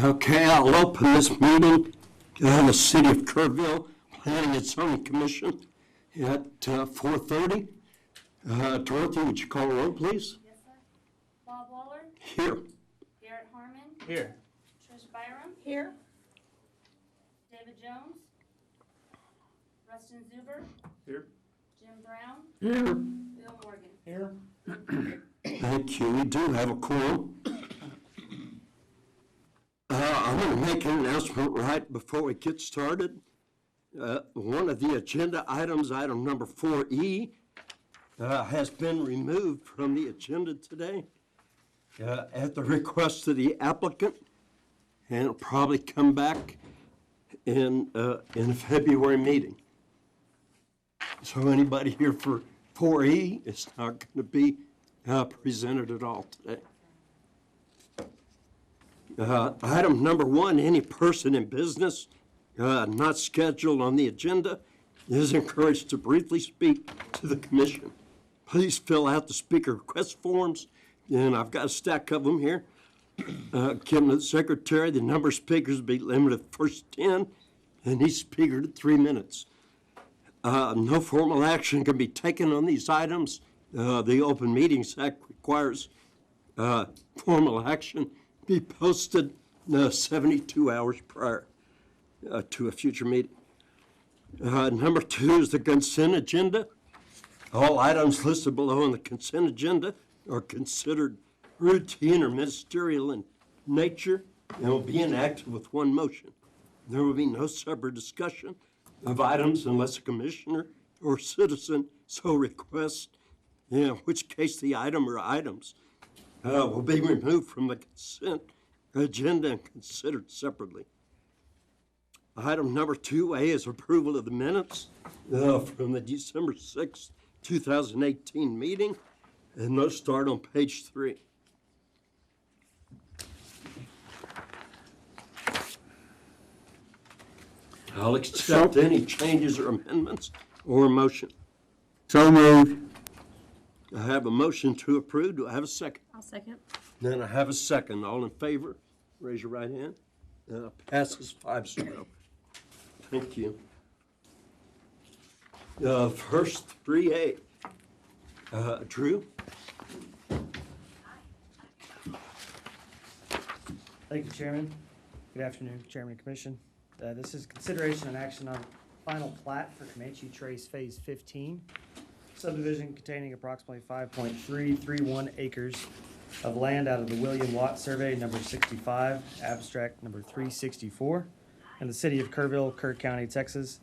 Okay, I'll open this meeting in the City of Kerrville Planning and Zoning Commission at 4:30. Dorothy, would you call the roll, please? Yes, sir. Bob Waller. Here. Garrett Harmon. Here. Trish Byram. Here. David Jones. Rustin Zuber. Here. Jim Brown. Here. Bill Morgan. Here. Thank you. We do have a quorum. I'm going to make an announcement right before we get started. One of the agenda items, item number 4E, has been removed from the agenda today at the request of the applicant, and it'll probably come back in a February meeting. So anybody here for 4E is not going to be presented at all today. Item number 1, any person in business not scheduled on the agenda is encouraged to briefly speak to the commission. Please fill out the speaker request forms, and I've got a stack of them here. Give them to the secretary. The number of speakers will be limited to the first 10, and each speaker to 3 minutes. No formal action can be taken on these items. The Open Meetings Act requires formal action be posted 72 hours prior to a future meeting. Number 2 is the consent agenda. All items listed below on the consent agenda are considered routine or ministerial in nature and will be enacted with one motion. There will be no separate discussion of items unless a commissioner or citizen so requests, in which case the item or items will be removed from the consent agenda and considered separately. Item number 2A is approval of the minutes from the December 6th, 2018 meeting, and those start on page 3. I'll accept any changes or amendments or a motion. So moved. I have a motion to approve. Do I have a second? I'll second. Then I have a second. All in favor, raise your right hand. Passes 5-0. Thank you. First 3A. Drew? Thank you, Chairman. Good afternoon, Chairman and Commission. This is consideration and action on final plat for Comanche Trace Phase 15, subdivision containing approximately 5.331 acres of land out of the William Watt Survey number 65, abstract number 364, in the city of Kerrville, Kerr County, Texas,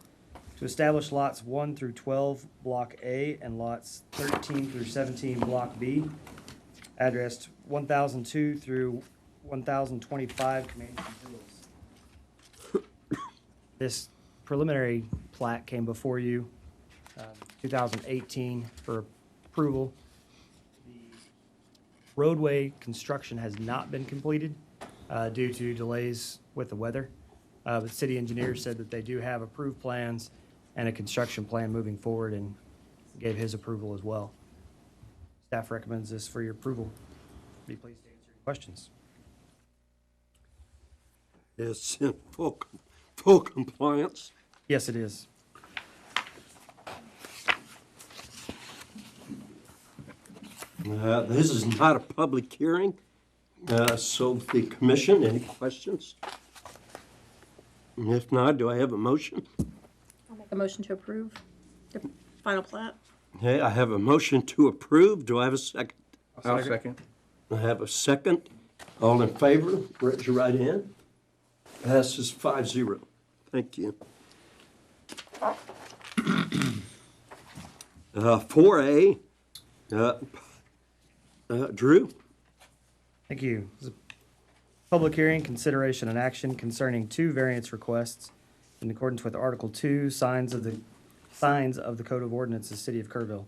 to establish lots 1 through 12, Block A, and lots 13 through 17, Block B, addressed 1002 through 1025 Comanche Hills. This preliminary plat came before you 2018 for approval. The roadway construction has not been completed due to delays with the weather. The city engineer said that they do have approved plans and a construction plan moving forward and gave his approval as well. Staff recommends this for your approval. Be pleased to answer your questions. It's in full compliance. Yes, it is. This is not a public hearing, so the commission, any questions? If not, do I have a motion? I'll make a motion to approve the final plat. Okay, I have a motion to approve. Do I have a second? I'll second. I have a second. All in favor, raise your right hand. Passes 5-0. Thank you. 4A, Drew? Thank you. This is a public hearing, consideration, and action concerning 2 variance requests in accordance with Article 2, signs of the Code of Ordinances, City of Kerrville.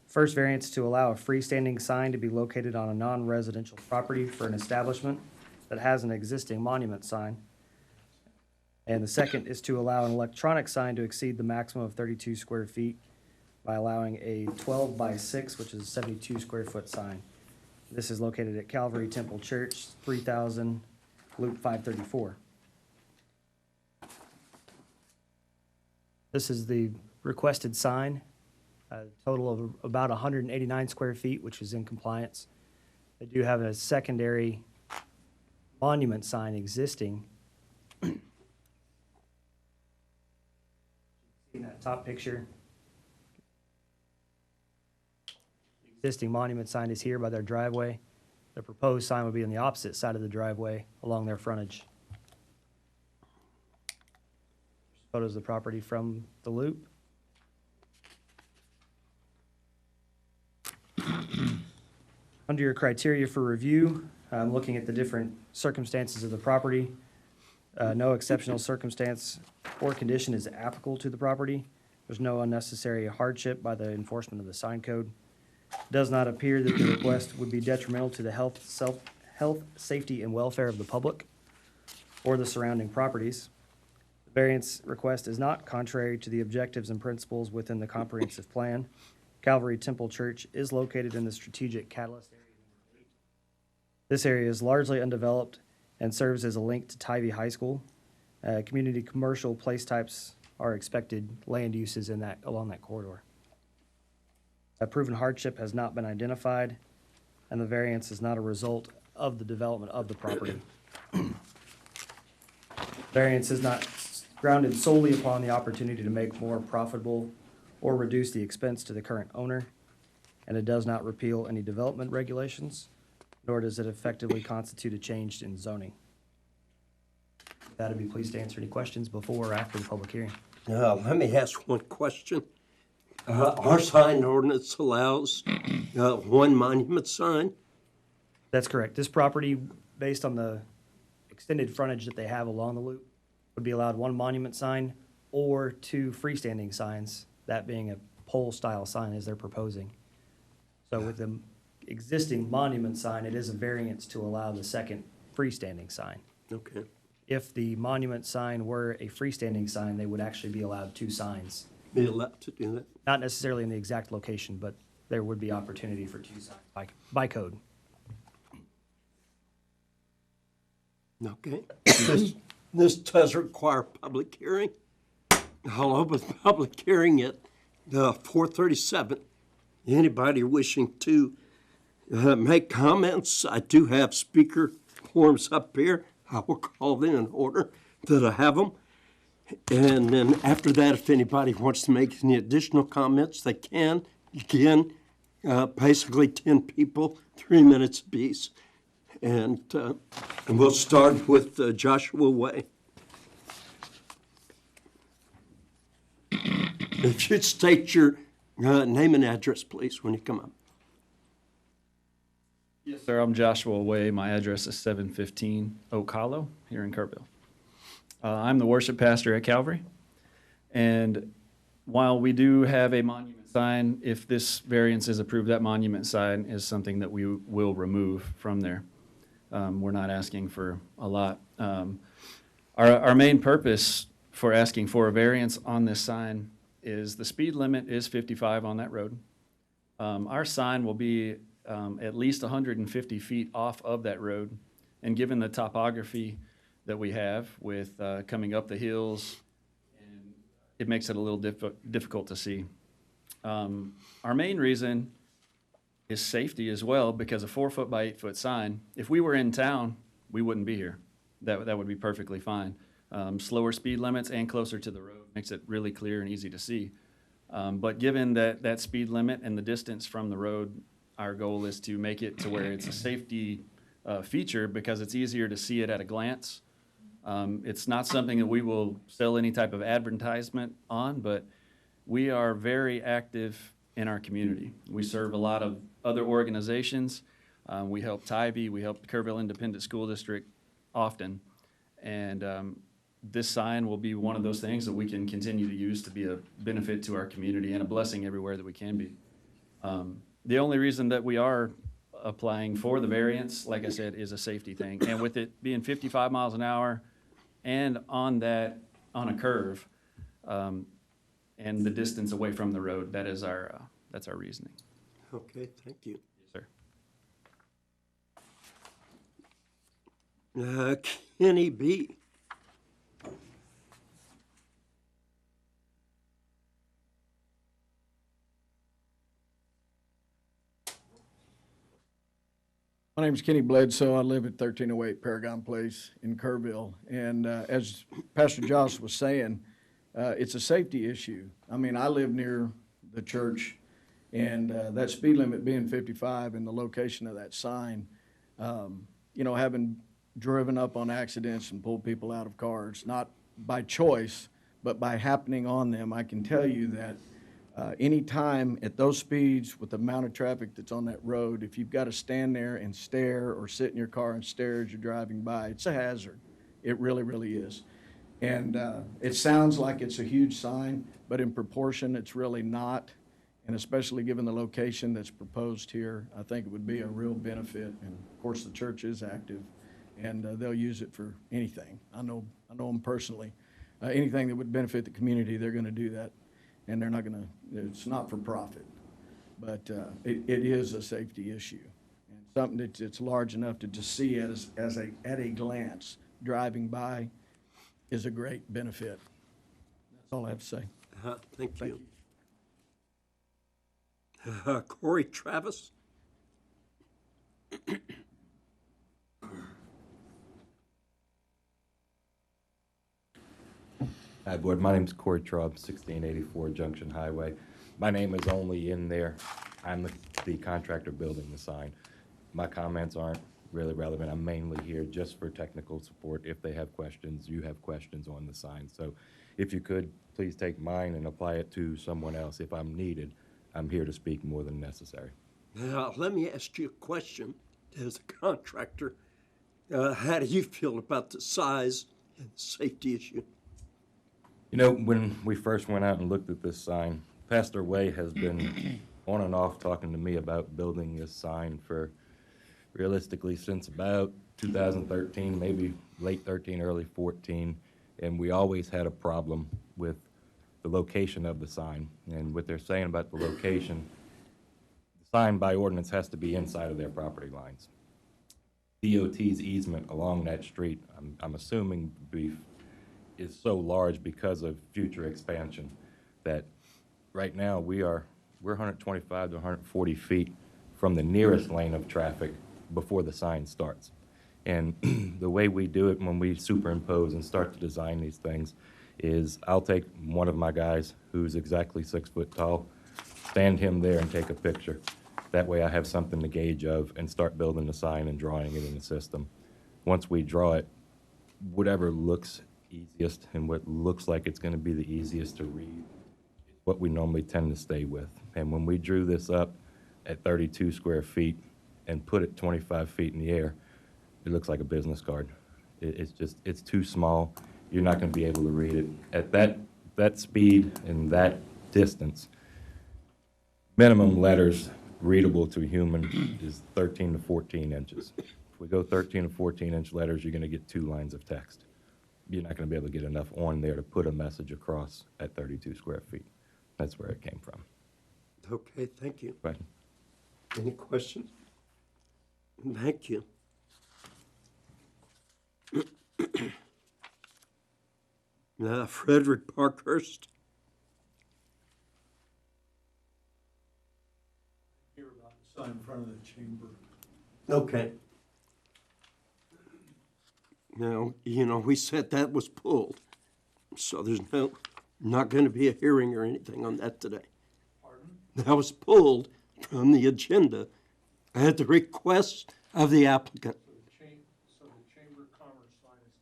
First variance to allow a freestanding sign to be located on a non-residential property for an establishment that has an existing monument sign. And the second is to allow an electronic sign to exceed the maximum of 32 square feet by allowing a 12 by 6, which is a 72 square foot sign. This is located at Calvary Temple Church, 3000 Loop 534. This is the requested sign, a total of about 189 square feet, which is in compliance. They do have a secondary monument sign existing. In that top picture, the existing monument sign is here by their driveway. The proposed sign would be on the opposite side of the driveway along their frontage. Photos of the property from the loop. Under your criteria for review, I'm looking at the different circumstances of the property. No exceptional circumstance or condition is applicable to the property. There's no unnecessary hardship by the enforcement of the sign code. Does not appear that the request would be detrimental to the health, safety, and welfare of the public or the surrounding properties. The variance request is not contrary to the objectives and principles within the comprehensive plan. Calvary Temple Church is located in the strategic catalyst area. This area is largely undeveloped and serves as a link to Tybee High School. Community commercial place types are expected land uses in that, along that corridor. A proven hardship has not been identified, and the variance is not a result of the development of the property. Variance is not grounded solely upon the opportunity to make more profitable or reduce the expense to the current owner, and it does not repeal any development regulations, nor does it effectively constitute a change in zoning. With that, I'd be pleased to answer any questions before or after the public hearing. Let me ask one question. Our sign ordinance allows one monument sign. That's correct. This property, based on the extended frontage that they have along the loop, would be allowed one monument sign or two freestanding signs, that being a pole-style sign as they're proposing. So with the existing monument sign, it is a variance to allow the second freestanding sign. Okay. If the monument sign were a freestanding sign, they would actually be allowed two signs. Be allowed to do that? Not necessarily in the exact location, but there would be opportunity for two signs by code. Okay. This does require public hearing. I'll open the public hearing at 4:37. Anybody wishing to make comments? I do have speaker forms up here. I will call them in order that I have them. And then after that, if anybody wants to make any additional comments, they can. Again, basically 10 people, 3 minutes apiece. And we'll start with Joshua Way. If you'd state your name and address, please, when you come up. Yes, sir. I'm Joshua Way. My address is 715 Oak Hollow here in Kerrville. I'm the worship pastor at Calvary. And while we do have a monument sign, if this variance is approved, that monument sign is something that we will remove from there. We're not asking for a lot. Our main purpose for asking for a variance on this sign is the speed limit is 55 on that road. Our sign will be at least 150 feet off of that road. And given the topography that we have with coming up the hills, and it makes it a little difficult to see. Our main reason is safety as well, because a 4-foot by 8-foot sign, if we were in town, we wouldn't be here. That would be perfectly fine. Slower speed limits and closer to the road makes it really clear and easy to see. But given that speed limit and the distance from the road, our goal is to make it to where it's a safety feature because it's easier to see it at a glance. It's not something that we will sell any type of advertisement on, but we are very active in our community. We serve a lot of other organizations. We help Tybee, we help the Kerrville Independent School District often. And this sign will be one of those things that we can continue to use to be a benefit to our community and a blessing everywhere that we can be. The only reason that we are applying for the variance, like I said, is a safety thing. And with it being 55 miles an hour and on a curve, and the distance away from the road. That's our reasoning. Okay, thank you. Yes, sir. Kenny B. My name's Kenny Bledsoe. I live at 1308 Paragon Place in Kerrville. And as Pastor Joss was saying, it's a safety issue. I mean, I live near the church, and that speed limit being 55 and the location of that sign, having driven up on accidents and pulled people out of cars, not by choice, but by happening on them, I can tell you that any time at those speeds with the amount of traffic that's on that road, if you've got to stand there and stare or sit in your car and stare as you're driving by, it's a hazard. It really, really is. And it sounds like it's a huge sign, but in proportion, it's really not. And especially given the location that's proposed here, I think it would be a real benefit. And of course, the church is active, and they'll use it for anything. I know them personally. Anything that would benefit the community, they're going to do that. And they're not going to, it's not for profit, but it is a safety issue. And something that's large enough to just see at a glance, driving by is a great benefit. That's all I have to say. Thank you. Corey Travis. Hi, Board. My name is Corey Traub, 1684 Junction Highway. My name is only in there. I'm the contractor building the sign. My comments aren't really relevant. I'm mainly here just for technical support. If they have questions, you have questions on the sign. So if you could, please take mine and apply it to someone else. If I'm needed, I'm here to speak more than necessary. Now, let me ask you a question. As a contractor, how do you feel about the size and safety issue? You know, when we first went out and looked at this sign, Pastor Way has been on and off talking to me about building this sign for realistically since about 2013, maybe late 13, early 14. And we always had a problem with the location of the sign. And what they're saying about the location, the sign by ordinance has to be inside of their property lines. DOT's easement along that street, I'm assuming is so large because of future expansion that right now we're 125 to 140 feet from the nearest lane of traffic before the sign starts. And the way we do it when we superimpose and start to design these things is I'll take one of my guys who's exactly 6 foot tall, stand him there and take a picture. That way I have something to gauge of and start building the sign and drawing it in the system. Once we draw it, whatever looks easiest and what looks like it's going to be the easiest to read is what we normally tend to stay with. And when we drew this up at 32 square feet and put it 25 feet in the air, it looks like a business card. It's too small. You're not going to be able to read it. At that speed and that distance, minimum letters readable to a human is 13 to 14 inches. If we go 13 to 14 inch letters, you're going to get 2 lines of text. You're not going to be able to get enough on there to put a message across at 32 square feet. That's where it came from. Okay, thank you. Go ahead. Any questions? Thank you. Frederick Parkhurst. Hear about the sign in front of the chamber. Okay. Now, we said that was pulled, so there's not going to be a hearing or anything on that today. Pardon? That was pulled from the agenda at the request of the applicant. So the Chamber of Commerce sign is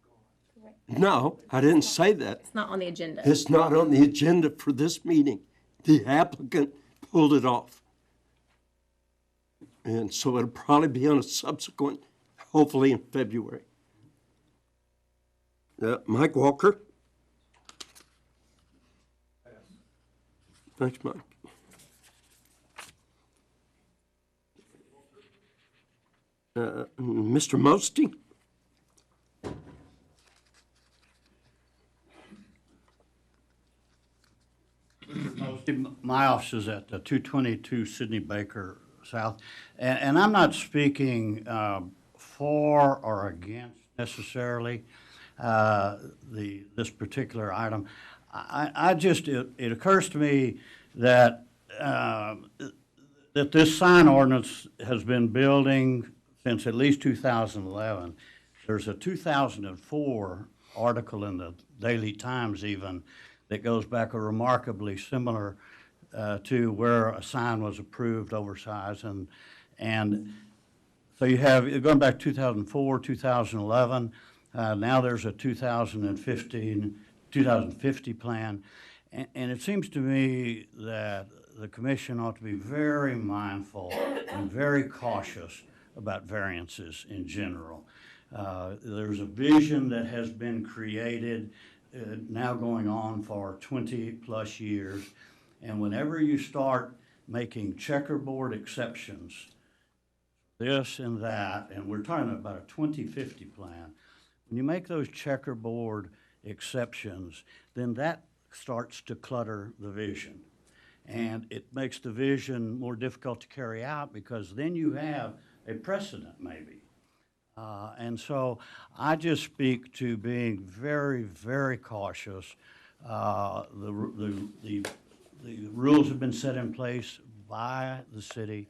gone. No, I didn't say that. It's not on the agenda. It's not on the agenda for this meeting. The applicant pulled it off. And so it'll probably be on a subsequent, hopefully in February. Mike Walker? Thanks, Mike. Mr. Mosty? My office is at 222 Sidney Baker South, and I'm not speaking for or against necessarily this particular item. I just, it occurs to me that that this sign ordinance has been building since at least 2011. There's a 2004 article in the Daily Times even that goes back a remarkably similar to where a sign was approved oversized, and so you have, going back 2004, 2011, now there's a 2050 plan, and it seems to me that the commission ought to be very mindful and very cautious about variances in general. There's a vision that has been created now going on for 20-plus years, and whenever you start making checkerboard exceptions, this and that, and we're talking about a 2050 plan, when you make those checkerboard exceptions, then that starts to clutter the vision. And it makes the vision more difficult to carry out because then you have a precedent maybe. And so I just speak to being very, very cautious. The rules have been set in place by the city,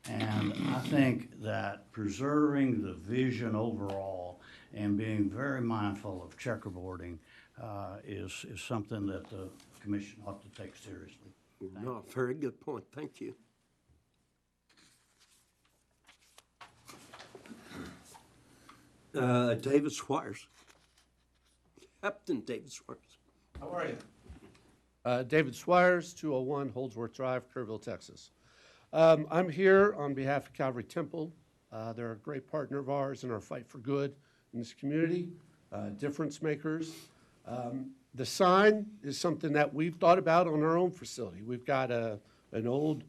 and I think that preserving the vision overall and being very mindful of checkerboarding is something that the commission ought to take seriously. No, very good point. Thank you. David Squires. Captain David Squires. How are you? David Swires, 201 Holdsworth Drive, Kerrville, Texas. I'm here on behalf of Calvary Temple. They're a great partner of ours in our fight for good in this community, difference makers. The sign is something that we've thought about on our own facility. We've got an old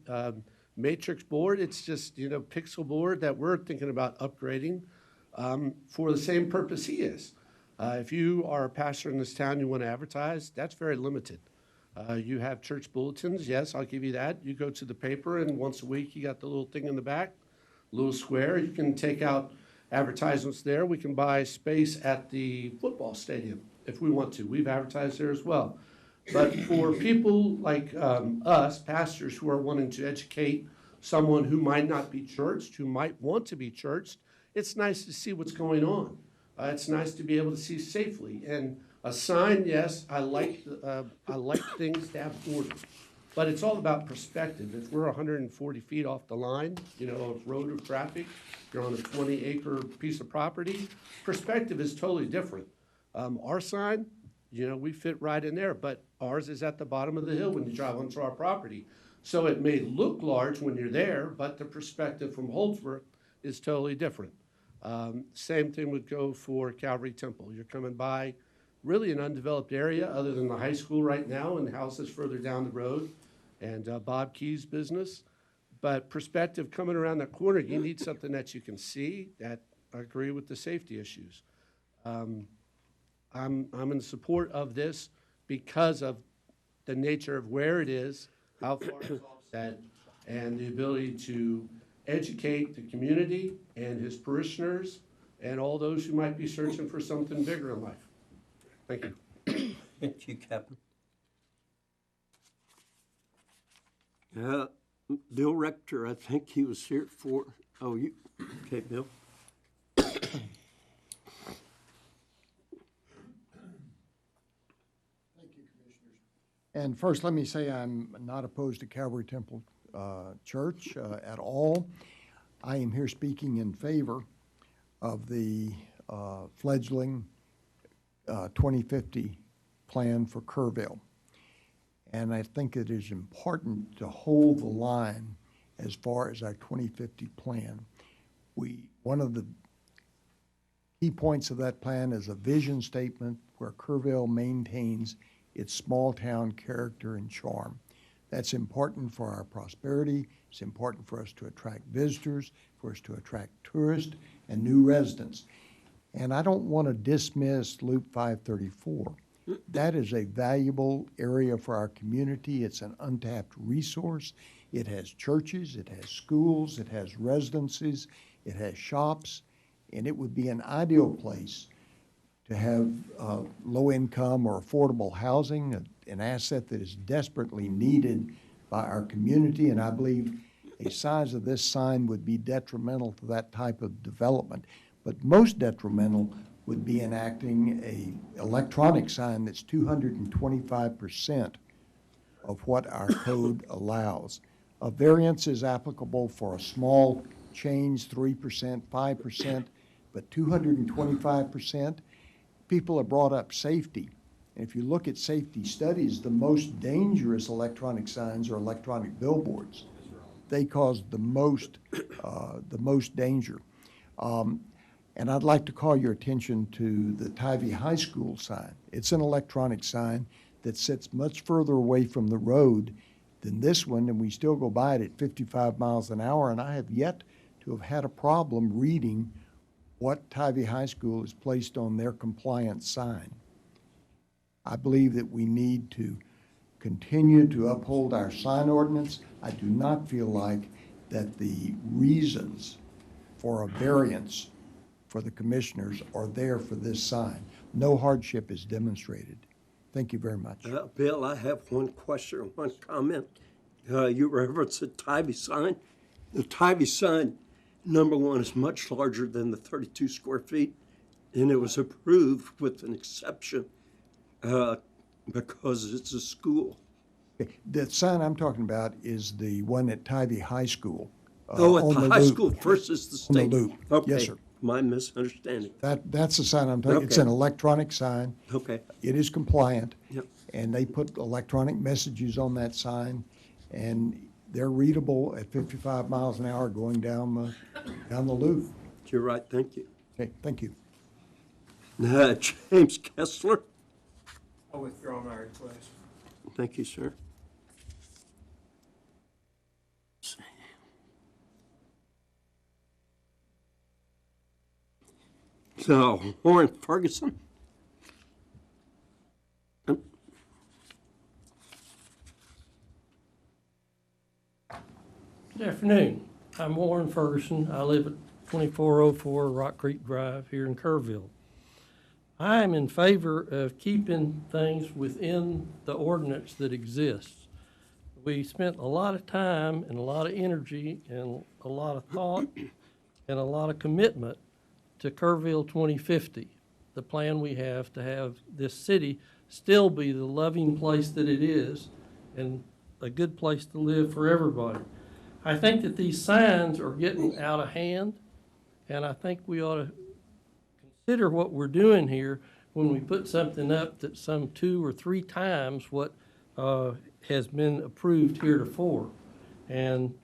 matrix board. It's just, pixel board that we're thinking about upgrading for the same purpose he is. If you are a pastor in this town, you want to advertise, that's very limited. You have church bulletins, yes, I'll give you that. You go to the paper, and once a week you got the little thing in the back, little square. You can take out advertisements there. We can buy space at the football stadium if we want to. We've advertised there as well. But for people like us, pastors who are wanting to educate someone who might not be churched, who might want to be churched, it's nice to see what's going on. It's nice to be able to see safely. And a sign, yes, I like things to have order. But it's all about perspective. If we're 140 feet off the line, of road or traffic, you're on a 20-acre piece of property, perspective is totally different. Our sign, we fit right in there, but ours is at the bottom of the hill when you drive onto our property. So it may look large when you're there, but the perspective from Holdsworth is totally different. Same thing would go for Calvary Temple. You're coming by really an undeveloped area other than the high school right now and houses further down the road and Bob Key's business. But perspective coming around that corner, you need something that you can see that agree with the safety issues. I'm in support of this because of the nature of where it is, how far it's offset, and the ability to educate the community and his parishioners and all those who might be searching for something bigger in life. Thank you. Thank you, Captain. Bill Rector, I think he was here for, okay, Bill. And first, let me say I'm not opposed to Calvary Temple Church at all. I am here speaking in favor of the fledgling 2050 plan for Kerrville. And I think it is important to hold the line as far as our 2050 plan. One of the key points of that plan is a vision statement where Kerrville maintains its small-town character and charm. That's important for our prosperity. It's important for us to attract visitors, for us to attract tourists and new residents. And I don't want to dismiss Loop 534. That is a valuable area for our community. It's an untapped resource. It has churches, it has schools, it has residences, it has shops, and it would be an ideal place to have low-income or affordable housing, an asset that is desperately needed by our community, and I believe a size of this sign would be detrimental to that type of development. But most detrimental would be enacting a electronic sign that's 225% of what our code allows. A variance is applicable for a small change, 3%, 5%, but 225%, people have brought up safety. And if you look at safety studies, the most dangerous electronic signs are electronic billboards. They cause the most danger. And I'd like to call your attention to the Tybee High School sign. It's an electronic sign that sits much further away from the road than this one, and we still go by it at 55 miles an hour, and I have yet to have had a problem reading what Tybee High School has placed on their compliance sign. I believe that we need to continue to uphold our sign ordinance. I do not feel like that the reasons for a variance for the commissioners are there for this sign. No hardship is demonstrated. Thank you very much. Bill, I have one question, one comment. You referenced the Tybee sign. The Tybee sign, number one, is much larger than the 32 square feet, and it was approved with an exception because it's a school. Okay. The sign I'm talking about is the one at Tybee High School. At on the the high loop. school versus the On the state. loop. Okay. Yes, sir. My misunderstanding. That's the sign I'm talking, it's Okay. an electronic sign. Okay. It is compliant. Yep. And they put electronic messages on that sign, and they're readable at 55 miles an hour going down the loop. You're right. Thank you. Okay, thank you. James Kessler. I'll withdraw my request. Thank you, sir. So, Warren Ferguson. Good afternoon. I'm Warren Ferguson. I live at 2404 Rock Creek Drive here in Kerrville. I am in favor of keeping things within the ordinance that exists. We spent a lot of time and a lot of energy and a lot of thought and a lot of commitment to Kerrville 2050, the plan we have to have this city still be the loving place that it is and a good place to live for everybody. I think that these signs are getting out of hand, and I think we ought to consider what we're doing here when we put something up that's some 2 or 3 times what has been approved heretofore. And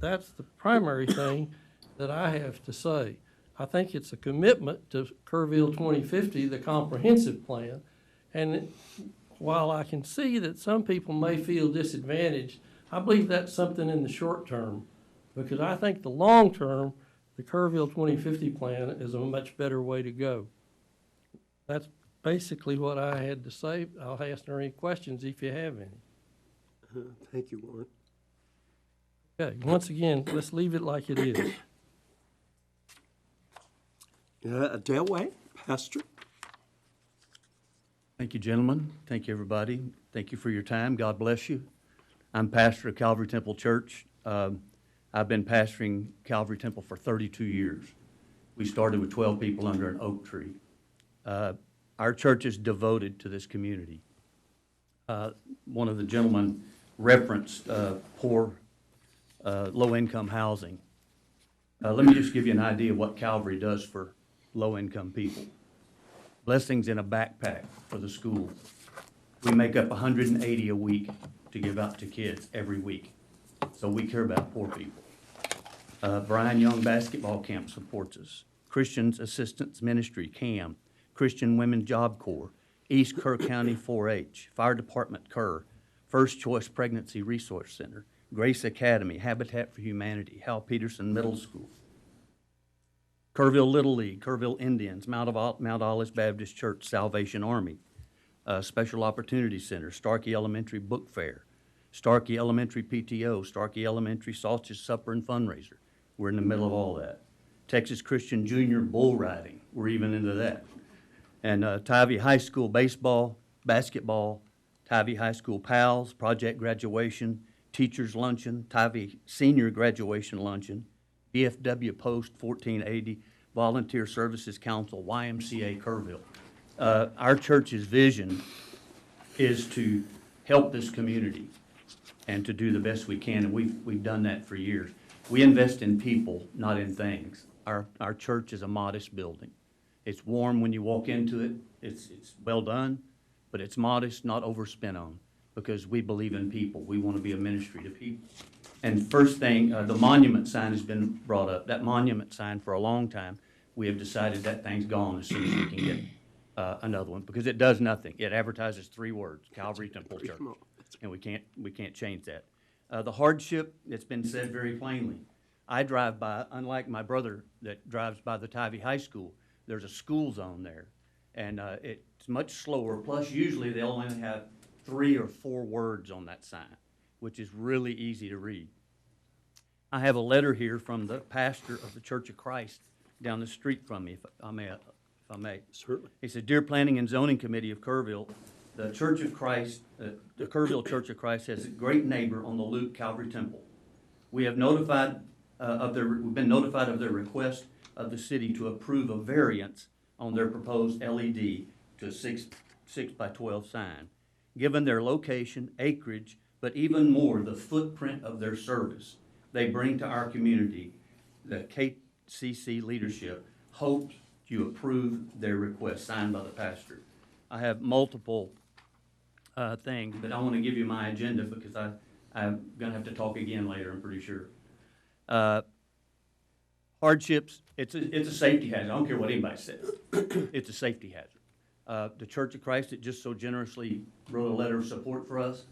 that's the primary thing that I have to say. I think it's a commitment to Kerrville 2050, the comprehensive plan. And while I can see that some people may feel disadvantaged, I believe that's something in the short term, because I think the long term, the Kerrville 2050 plan is a much better way to go. That's basically what I had to say. I'll answer any questions if you have any. Thank you, Warren. Okay, once again, let's leave it like it is. Delway, Pastor. Thank you, gentlemen. Thank you, everybody. Thank you for your time. God bless you. I'm pastor of Calvary Temple Church. I've been pastoring Calvary Temple for 32 years. We started with 12 people under an oak tree. Our church is devoted to this community. One of the gentlemen referenced poor, low-income housing. Let me just give you an idea of what Calvary does for low-income people. Blessings in a backpack for the schools. We make up 180 a week to give out to kids every week. So we care about poor people. Brian Young Basketball Camp supports us. Christians Assistance Ministry, CAM. Christian Women's Job Corps. East Kerr County 4-H. Fire Department Kerr. First Choice Pregnancy Resource Center. Grace Academy. Habitat for Humanity. Hal Peterson Middle School. Kerrville Little League. Kerrville Indians. Mount Olive Baptist Church. Salvation Army. Special Opportunity Center, Starkey Elementary Book Fair, Starkey Elementary PTO, Starkey Elementary Sausage Supper and Fundraiser. We're in the middle of all that. Texas Christian Junior Bull Riding, we're even into that. And Tybee High School baseball, basketball, Tybee High School Pals, Project Graduation, Teachers Luncheon, Tybee Senior Graduation Luncheon, BFW Post 1480, Volunteer Services Council, YMCA Kerrville. Our church's vision is to help this community and to do the best we can, and we've done that for years. We invest in people, not in things. Our church is a modest building. It's warm when you walk into it. It's well done, but it's modest, not overspent on, because we believe in people. We want to be a ministry to people. And first thing, the monument sign has been brought up. That monument sign, for a long time, we have decided that thing's gone as soon as we can get another one, because it does nothing. It advertises 3 words, Calvary Temple Church, and we can't change that. The hardship, it's been said very plainly. I drive by, unlike my brother that drives by the Tybee High School, there's a school zone there, and it's much slower. Plus, usually they'll only have 3 or 4 words on that sign, which is really easy to read. I have a letter here from the pastor of the Church of Christ down the street from me, if I may. Certainly. He said, "Dear Planning and Zoning Committee of Kerrville, the Church of Christ, the Kerrville Church of Christ has a great neighbor on the Luke Calvary Temple. We have we've been notified of their request of the city to approve a variance on their proposed LED to a 6 by 12 sign. Given their location, acreage, but even more, the footprint of their service they bring to our community, the KCC leadership hopes you approve their request," signed by the pastor. I have multiple things, but I want to give you my agenda because I'm going to have to talk again later, I'm pretty sure. Hardships, it's a safety hazard. I don't care what anybody says. It's a safety hazard. The Church of Christ that just so generously wrote a letter of support for us.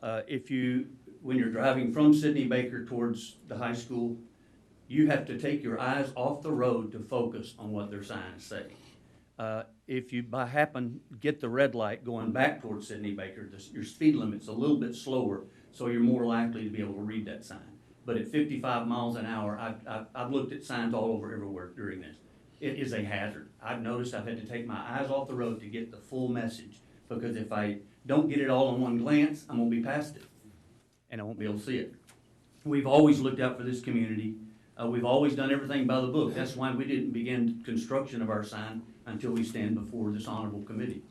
When you're driving from Sidney Baker towards the high school, you have to take your eyes off the road to focus on what their signs say. If you by happen get the red light going back towards Sidney Baker, your speed limit's a little bit slower, so you're more likely to be able to read that sign. But at 55 miles an hour, I've looked at signs all over everywhere during this. It is a hazard. I've noticed I've had to take my eyes off the road to get the full message, because if I don't get it all in one glance, I'm gonna be past it, and I won't be able to see it. We've always looked out for this community. We've always done everything by the book. That's why we didn't begin construction of our sign until we stand before this honorable committee.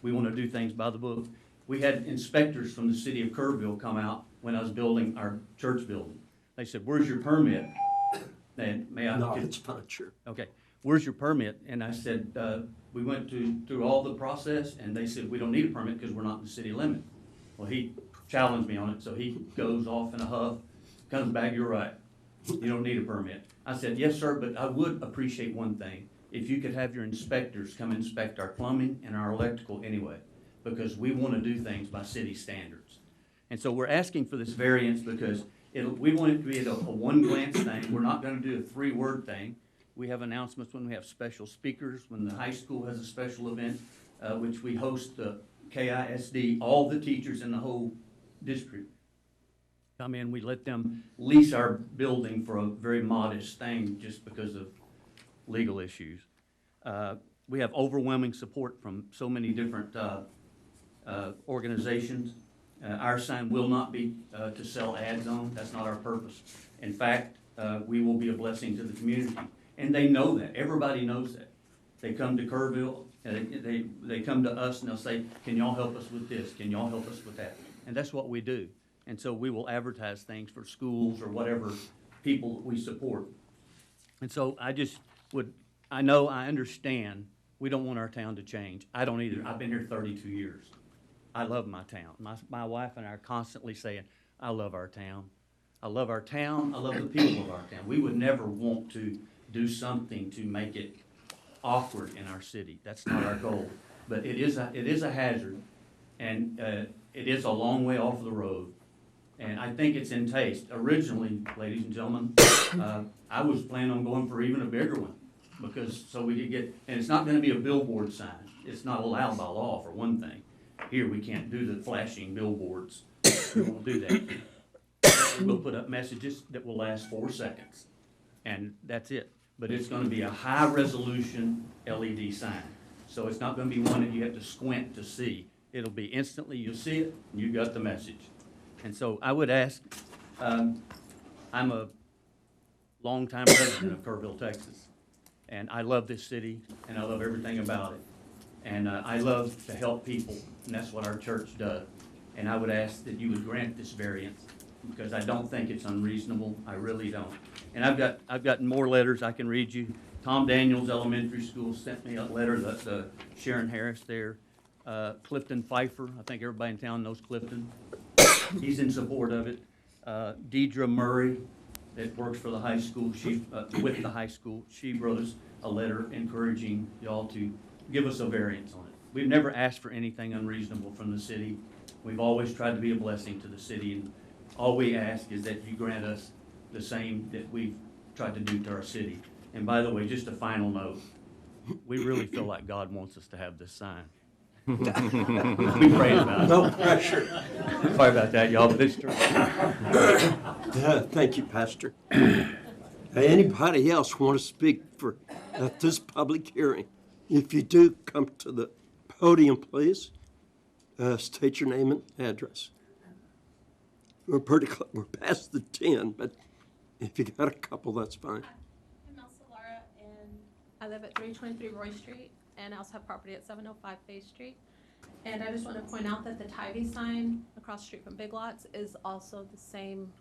We want to do things by the book. We had inspectors from the city of Kerrville come out when I was building our church building. They said, "Where's your permit?" And may I? No, it's fine, sure. Okay, "Where's your permit?" And I said, we went through all the process, and they said, "We don't need a permit because we're not in the city limit." Well, he challenged me on it, so he goes off in a huff, comes back, "You're right. You don't need a permit." I said, "Yes, sir, but I would appreciate one thing. If you could have your inspectors come inspect our plumbing and our electrical anyway, because we want to do things by city standards." And so we're asking for this variance because we want it to be a one-glance thing. We're not going to do a 3-word thing. We have announcements when we have special speakers, when the high school has a special event, which we host the KISD, all the teachers in the whole district come in. We let them lease our building for a very modest thing just because of legal issues. We have overwhelming support from so many different organizations. Our sign will not be to sell ads on. That's not our purpose. In fact, we will be a blessing to the community. And they know that. Everybody knows that. They come to Kerrville, they come to us and they'll say, "Can y'all help us with this? Can y'all help us with that?" And that's what we do. And so we will advertise things for schools or whatever people we support. And so I understand we don't want our town to change. I don't either. I've been here 32 years. I love my town. My wife and I are constantly saying, "I love our town. I love our town. I love the people of our town." We would never want to do something to make it awkward in our city. That's not our goal. But it is a hazard, and it is a long way off the road. And I think it's in taste. Originally, ladies and gentlemen, I was planning on going for even a bigger one, so we could get, and it's not gonna be a billboard sign. It's not allowed by law, for one thing. here, we can't do the flashing billboards. We won't do that. We'll put up messages that will last 4 seconds, and that's it. But it's gonna be a high-resolution LED sign. So it's not gonna be one that you have to squint to see. It'll be instantly, you'll see it, and you got the message. And so I would ask, I'm a longtime resident of Kerrville, Texas, and I love this city, and I love everything about it. And I love to help people, and that's what our church does. And I would ask that you would grant this variance, because I don't think it's unreasonable. I really don't. And I've got more letters I can read you. Tom Daniels Elementary School sent me a letter, the Sharon Harris there. Clifton Pfeiffer, I think everybody in town knows Clifton. He's in support of it. Deidre Murray, that works for the high school, she, with the high school, she wrote us a letter encouraging y'all to give us a variance on it. We've never asked for anything unreasonable from the city. We've always tried to be a blessing to the city, and all we ask is that you grant us the same that we've tried to do to our city. And by the way, just a final note, we really feel like God wants us to have this sign. We prayed about it. No pressure. Sorry about that, y'all, but it's true. Thank you, Pastor. Anybody else want to speak for at this public hearing? If you do, come to the podium, please. State your name and address. We're past the 10, but if you got a couple, that's fine. I'm Elsa Lara, and I live at 323 Roy Street, and I also have property at 705 Faith Street. And I just want to point out that the Tybee sign across the street from Big Lots is also the same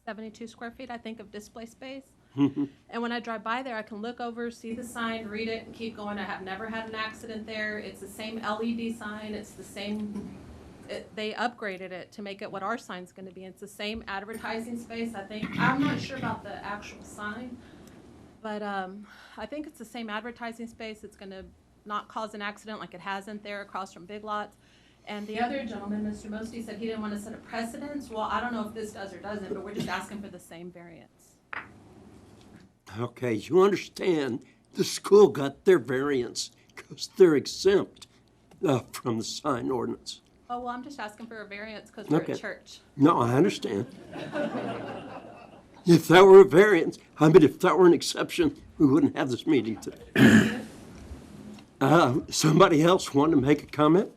72 square feet, I think, of display space. And when I drive by there, I can look over, see the sign, read it, and keep going. I have never had an accident there. It's the same LED sign. It's the same, they upgraded it to make it what our sign's going to be. It's the same advertising space, I think. I'm not sure about the actual sign, but I think it's the same advertising space. It's going to not cause an accident like it hasn't there across from Big Lots. And the other gentleman, Mr. Mosty, said he didn't want to set a precedence. Well, I don't know if this does or doesn't, but we're just asking for the same variance. Okay, you understand the school got their variance because they're exempt from the sign ordinance. Oh, well, I'm just asking for a variance because we're Okay. at church. No, I understand. If that were a variance, I mean, if that were an exception, we wouldn't have this meeting today. Somebody else want to make a comment?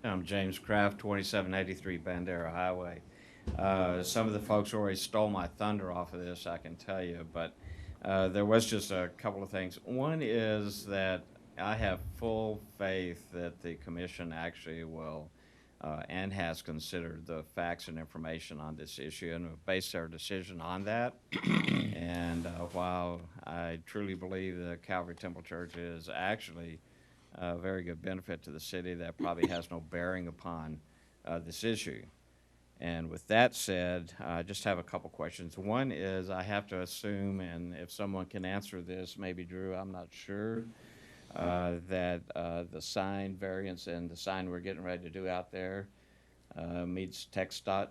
I'm James Kraft, 2783 Bandera Highway. Some of the folks already stole my thunder off of this, I can tell you, but there was just a couple of things. One is that I have full faith that the commission actually will and has considered the facts and information on this issue and will base their decision on that. And while I truly believe the Calvary Temple Church is actually a very good benefit to the city, that probably has no bearing upon this issue. And with that said, I just have a couple questions. One is I have to assume, and if someone can answer this, maybe Drew, I'm not sure, that the sign variance and the sign we're getting ready to do out there meets TxDOT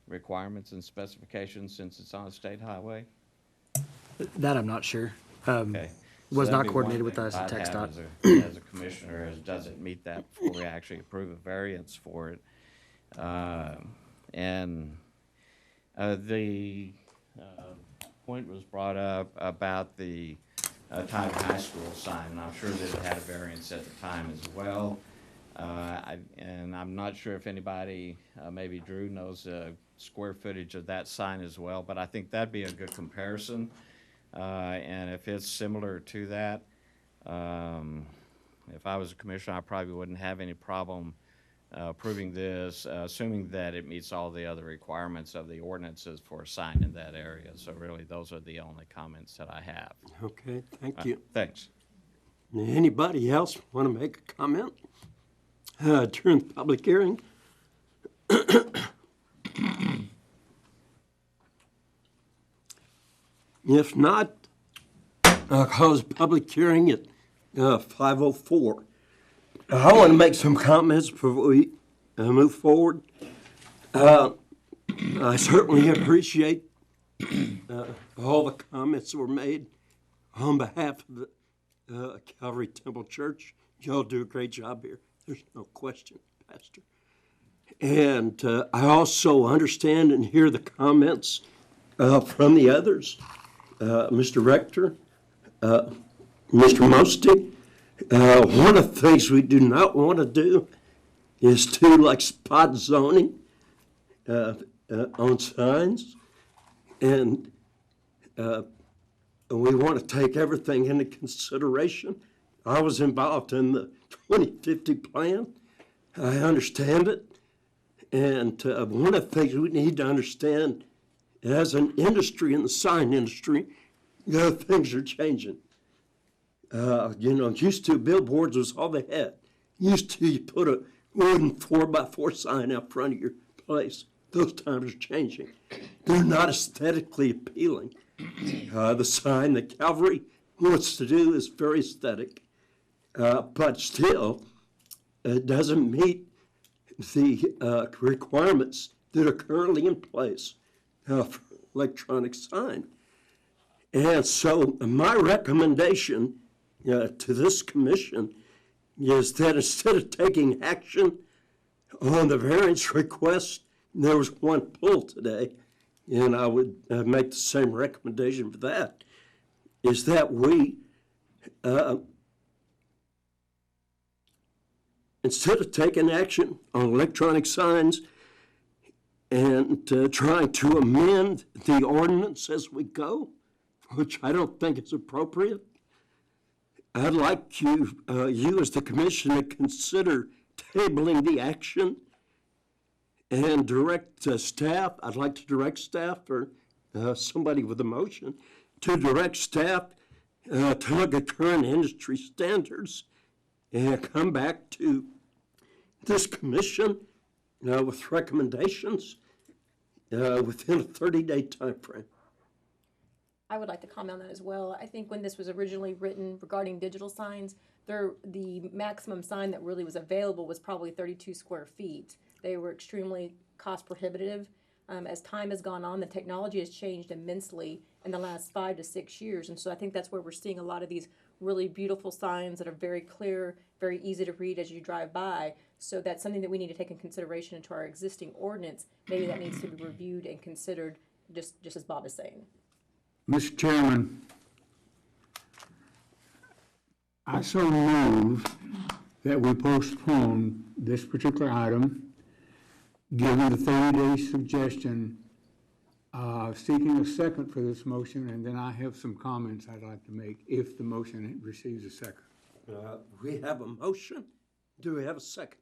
requirements and specifications since it's on a state highway? That I'm not sure. Okay. Was So not that'd be coordinated one with thing us at I'd have TxDOT. as a commissioner, is does it meet that before we actually approve a variance for it? And the point was brought up about the Tybee High School sign, and I'm sure that it had a variance at the time as well. And I'm not sure if anybody, maybe Drew, knows the square footage of that sign as well, but I think that'd be a good comparison. And if it's similar to that, if I was a commissioner, I probably wouldn't have any problem approving this, assuming that it meets all the other requirements of the ordinances for a sign in that area. So really, those are the only comments that I have. Okay, thank you. Thanks. Anybody else want to make a comment during the public hearing? If not, I'll close the public hearing at 5:04. I want to make some comments before we move forward. I certainly appreciate all the comments that were made on behalf of the Calvary Temple Church. Y'all do a great job here. There's no question, Pastor. And I also understand and hear the comments from the others, Mr. Rector, Mr. Mosty. One of the things we do not want to do is to like spot zoning on signs. And we want to take everything into consideration. I was involved in the 2050 plan. I understand it. And one of the things we need to understand as an industry, in the sign industry, things are changing. Used to billboards was all they had. Used to you put a wooden 4x4 sign out front of your place. Those times are changing. They're not aesthetically appealing. The sign that Calvary wants to do is very aesthetic, but still, it doesn't meet the requirements that are currently in place for electronic sign. And so my recommendation to this commission is that instead of taking action on the variance request, there was one pull today, and I would make the same recommendation for that, is that we, instead of taking action on electronic signs and trying to amend the ordinance as we go, which I don't think is appropriate, I'd like you as the commission to consider tabling the action and direct staff. I'd like to direct staff, or somebody with a motion, to direct staff to look at current industry standards and come back to this commission with recommendations within a 30-day time frame. I would like to comment on that as well. I think when this was originally written regarding digital signs, the maximum sign that really was available was probably 32 square feet. They were extremely cost prohibitive. As time has gone on, the technology has changed immensely in the last 5 to 6 years. And so I think that's where we're seeing a lot of these really beautiful signs that are very clear, very easy to read as you drive by. So that's something that we need to take in consideration into our existing ordinance. Maybe that needs to be reviewed and considered, just as Bob is saying. Mr. Chairman, I so move that we postpone this particular item, given the 30-day suggestion, seeking a second for this motion, and then I have some comments I'd like to make if the motion receives a second. We have a motion. Do we have a second?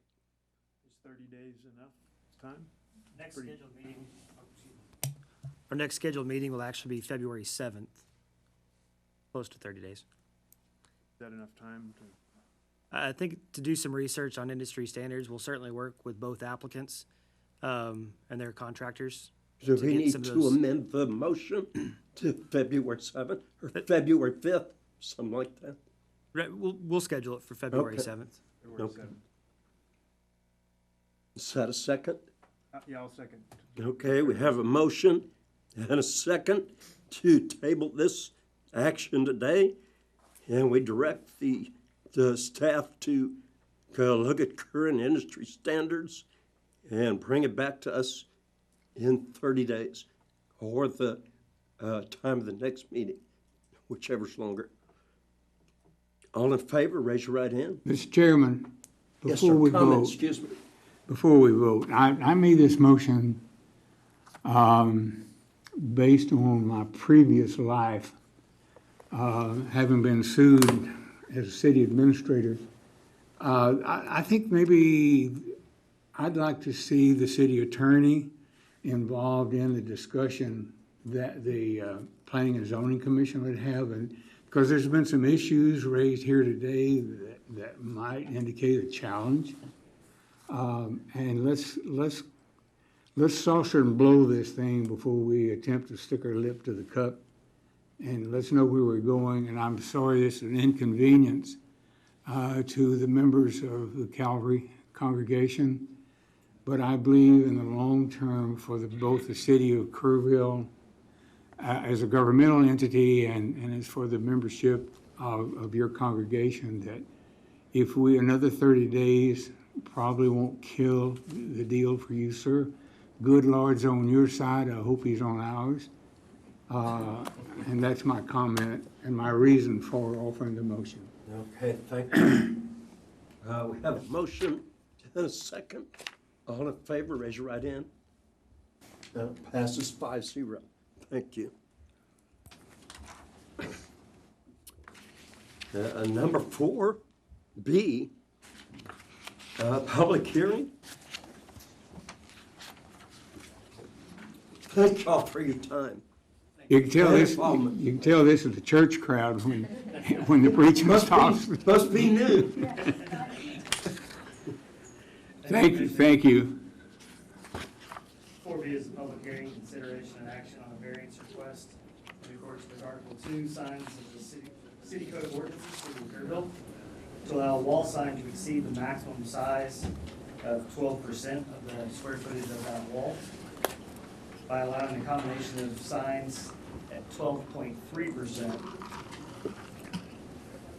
Is 30 days enough time? Next scheduled meeting. Our next scheduled meeting will actually be February 7th, close to 30 days. Is that enough time to? I think to do some research on industry standards, we'll certainly work with both applicants and their contractors. Do we need to amend the motion to February 7th or February 5th, something like that? Right, we'll schedule it for February Okay. 7th. February 7th. Is that a second? Yeah, I'll second. Okay, we have a motion and a second to table this action today, and we direct the staff to look at current industry standards and bring it back to us in 30 days or the time of the next meeting, whichever's longer. All in favor, raise your right hand. Mr. Chairman, Yes, sir. before we Comment, vote, excuse me. before we vote, I made this motion based on my previous life, having been sued as a city administrator. I think maybe I'd like to see the city attorney involved in the discussion that the Planning and Zoning Commission would have, and because there's been some issues raised here today that might indicate a challenge. And let's saucer and blow this thing before we attempt to stick our lip to the cup, and let's know where we're going. And I'm sorry this is an inconvenience to the members of the Calvary congregation, but I believe in the long term for both the city of Kerrville as a governmental entity and as for the membership of your congregation, that if we, another 30 days probably won't kill the deal for you, sir. Good Lord's on your side. I hope he's on ours. And that's my comment and my reason for offering the motion. Okay, thank you. We have a motion and a second. All in favor, raise your right hand. Passes 5-0. Thank you. Number 4B, public hearing. Thank y'all for your time. You can tell this. You can tell this is the church crowd when the preaching stops. Must be new. Thank you. Thank you. 4B is a public hearing, consideration and action on a variance request in accordance with Article 2, signs of the city code of ordinances for Kerrville to allow wall sign to exceed the maximum size of 12% of the square footage of that wall by allowing a combination of signs at 12.3%,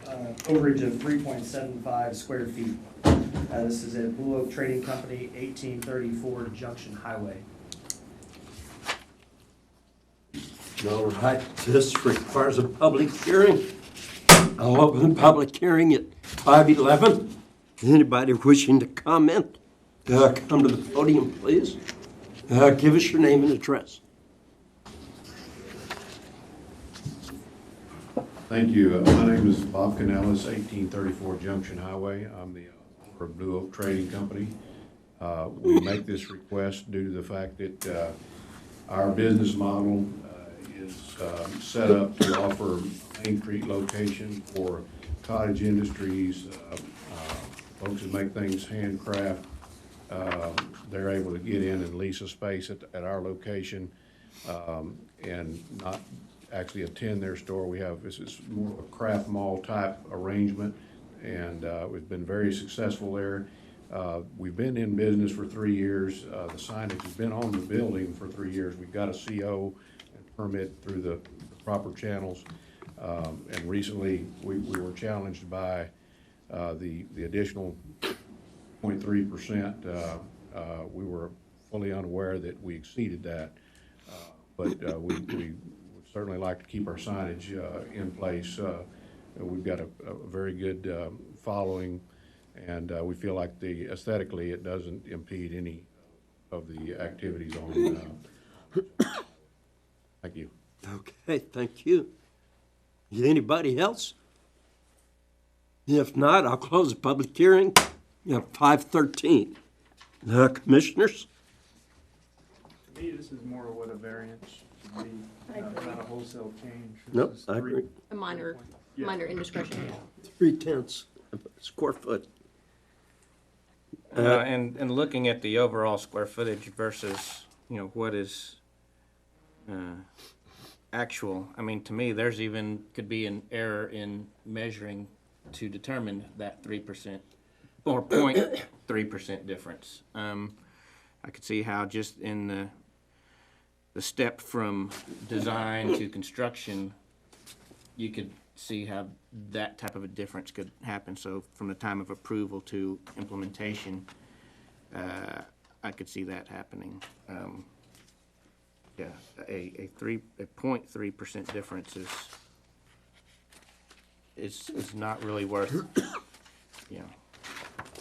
overage of 3.75 square feet. This is at Blue Oak Trading Company, 1834 Junction Highway. All right, this requires a public hearing. I'll open the public hearing at 5:11. Anybody wishing to comment, come to the podium, please. Give us your name and address. Thank you. My name is Bob Canellis, 1834 Junction Highway. I'm the owner of Blue Oak Trading Company. We make this request due to the fact that our business model is set up to offer Main Street location for cottage industries, folks that make things handcraft. They're able to get in and lease a space at our location and not actually attend their store. This is more of a craft mall type arrangement, and we've been very successful there. We've been in business for 3 years. The signage has been on the building for 3 years. We've got a CO and permit through the proper channels. And recently, we were challenged by the additional 0.3%. We were fully unaware that we exceeded that, but we would certainly like to keep our signage in place. We've got a very good following, and we feel like aesthetically it doesn't impede any of the activities on. Thank you. Okay, thank you. Anybody else? If not, I'll close the public hearing at 5:13. Commissioners? To me, this is more what a variance should be, not a wholesale change. Nope, I agree. A minor indiscretion. 3/10 of a square foot. And looking at the overall square footage versus, what is actual, I mean, to me, there's could be an error in measuring to determine that 3% or 0.3% difference. I could see how just in the step from design to construction, you could see how that type of a difference could happen. So from the time of approval to implementation, I could see that happening. Yeah, a 0.3% difference is not really worth,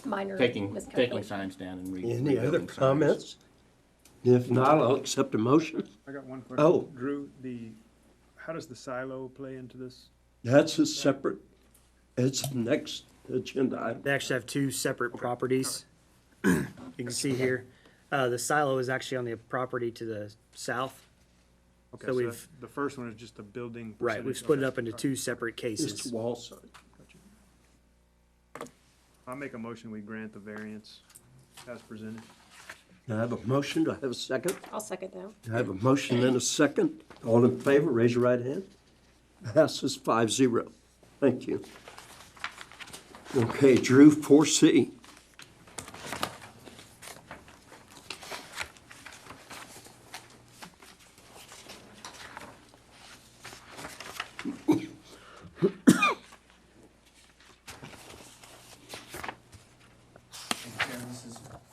Minor taking miscalculation. signs down and Any other rebuilding signs. comments? If not, I'll accept a motion. I got one question. Oh. Drew, how does the silo play into this? That's a separate, it's the next agenda item. They actually have two separate properties. You can see here, the silo is actually on the property to the south. Okay, So so we've, the first one is just a building. right, we've percentage. split it Okay. up into two separate cases. It's wall sign. I'll make a motion, we grant the variance as presented. I have a motion. Do I have a second? I'll second that. I have a motion and a second. All in favor, raise your right hand. Passes 5-0. Thank you. Okay, Drew, 4C.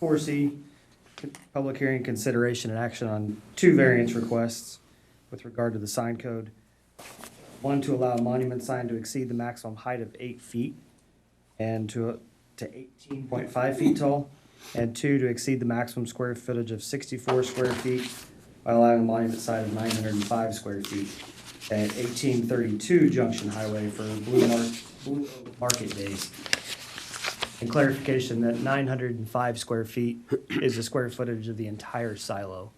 4C, public hearing, consideration, and action on 2 variance requests with regard to the sign code. 1, to allow a monument sign to exceed the maximum height of 8 feet and to 18.5 feet tall. And 2, to exceed the maximum square footage of 64 square feet by allowing a monument sign of 905 square feet at 1832 Junction Highway for Blue Oak Market Days. And clarification that 905 square feet is the square footage of the entire silo,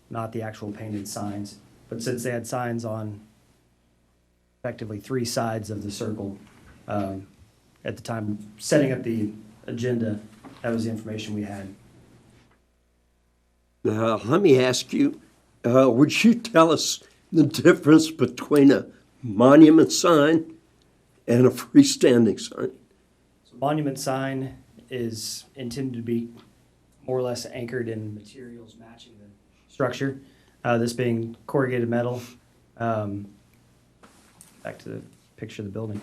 not the actual painted signs. But since they had signs on effectively 3 sides of the circle, at the time setting up the agenda, that was the information we had. Let me ask you, would you tell us the difference between a monument sign and a freestanding sign? So monument sign is intended to be more or less anchored in materials matching the structure. This being corrugated metal. Back to the picture of the building.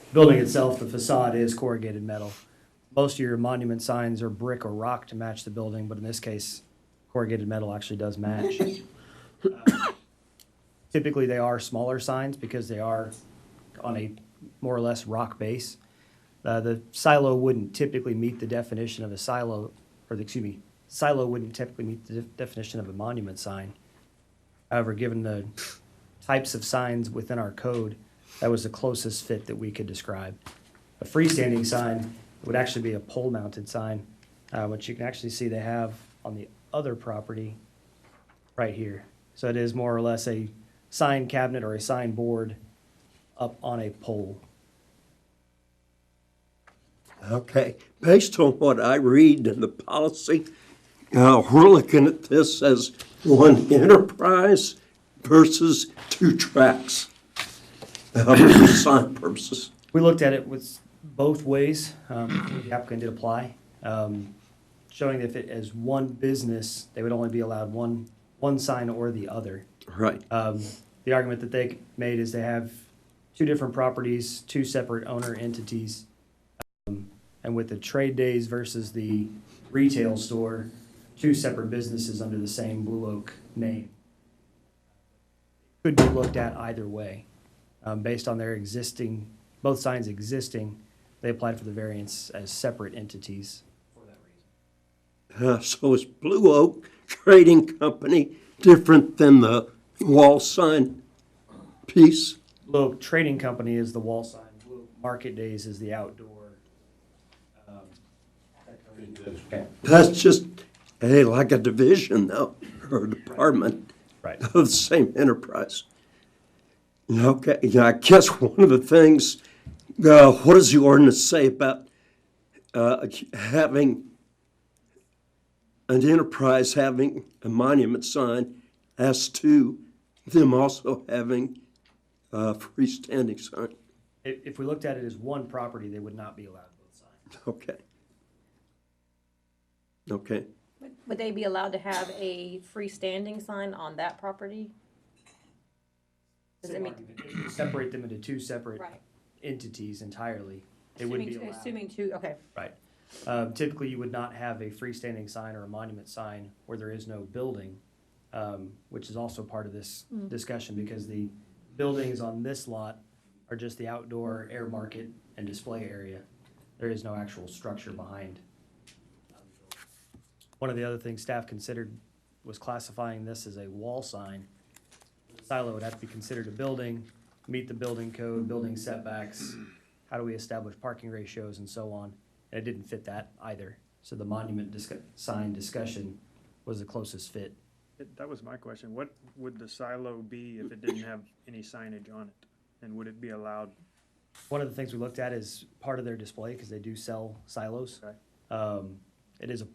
The building itself, the facade is corrugated metal. Most of your monument signs are brick or rock to match the building, but in this case, corrugated metal actually does match. Typically, they are smaller signs because they are on a more or less rock base. The silo wouldn't typically meet the definition of a silo, silo wouldn't typically meet the definition of a monument sign. However, given the types of signs within our code, that was the closest fit that we could describe. A freestanding sign would actually be a pole-mounted sign, which you can actually see they have on the other property right here. So it is more or less a sign cabinet or a sign board up on a pole. Okay, based on what I read in the policy, we're looking at this as one enterprise versus 2 tracks for sign purposes. We looked at it with both ways. The applicant did apply, showing that if it as one business, they would only be allowed one sign or the other. Right. The argument that they made is they have 2 different properties, 2 separate owner entities. And with the trade days versus the retail store, 2 separate businesses under the same Blue Oak name. Could be looked at either way. Based on their existing, both signs existing, they applied for the variance as separate entities for that reason. So is Blue Oak Trading Company different than the wall sign piece? Blue Oak Trading Company is the wall sign. Blue Oak Market Days is the outdoor. Okay. That's just, like a division, though, or a department Right. of the same enterprise. Okay, yeah, I guess one of the things, what does the ordinance say about having an enterprise having a monument sign as to them also having a freestanding sign? If we looked at it as one property, they would not be allowed both signs. Okay. Okay. Would they be allowed to have a freestanding sign on that property? Does it mean? Separate them into 2 separate Right. entities entirely. It would be allowed. Assuming 2, okay. Right. Typically, you would not have a freestanding sign or a monument sign where there is no building, which is also part of this discussion because the buildings on this lot are just the outdoor air market and display area. There is no actual structure behind. One of the other things staff considered was classifying this as a wall sign. The silo would have to be considered a building, meet the building code, building setbacks, how do we establish parking ratios and so on. And it didn't fit that either. So the monument sign discussion was the closest fit. That was my question. What would the silo be if it didn't have any signage on it? And would it be allowed? One of the things we looked at is part of their display, because they do sell silos. Okay. It is a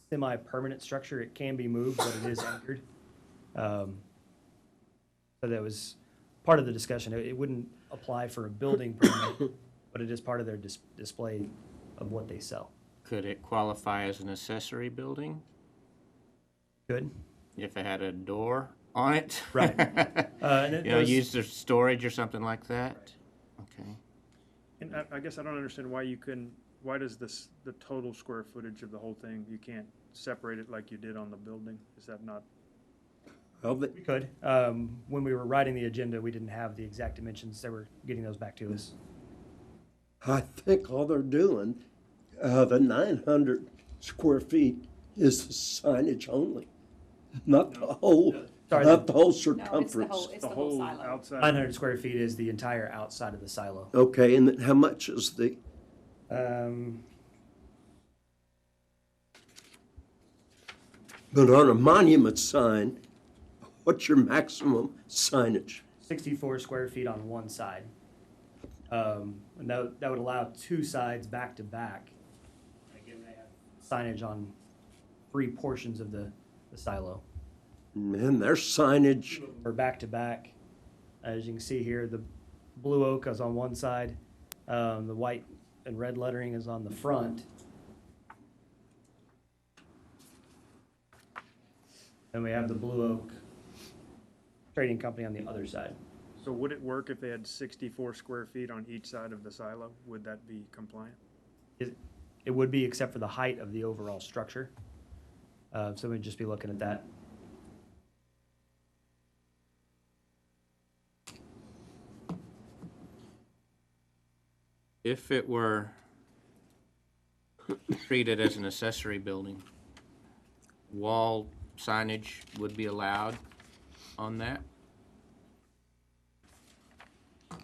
semi-permanent structure. It can be moved, but it is anchored. So that was part of the discussion. It wouldn't apply for a building permit, but it is part of their display of what they sell. Could it qualify as an accessory building Good. if it had a door on it? Right. And used for storage or something like that? Okay. And I guess I don't understand why you couldn't why does this, the total square footage of the whole thing, you can't separate it like you did on the building? Is that not? Well, We could. When we were writing the agenda, we didn't have the exact dimensions. They were getting those back to us. I think all they're doing, the 900 square feet is the signage only, not the whole, Sorry, not the whole No, it's the circumference. whole, it's the whole silo. Outside. 900 square feet is the entire outside of the silo. Okay, and then how much is the, but on a monument sign, what's your maximum signage? 64 square feet on one side. And that would allow two sides back to back. Again, they have signage on 3 portions of the silo. And their signage, Or back to back. As you can see here, the blue oak is on one side, the white and red lettering is on the front. And we have the blue oak trading company on the other side. So would it work if they had 64 square feet on each side of the silo? Would that be compliant? It would be, except for the height of the overall structure. So we'd just be looking at that. If it were treated as an accessory building, wall signage would be allowed on that? I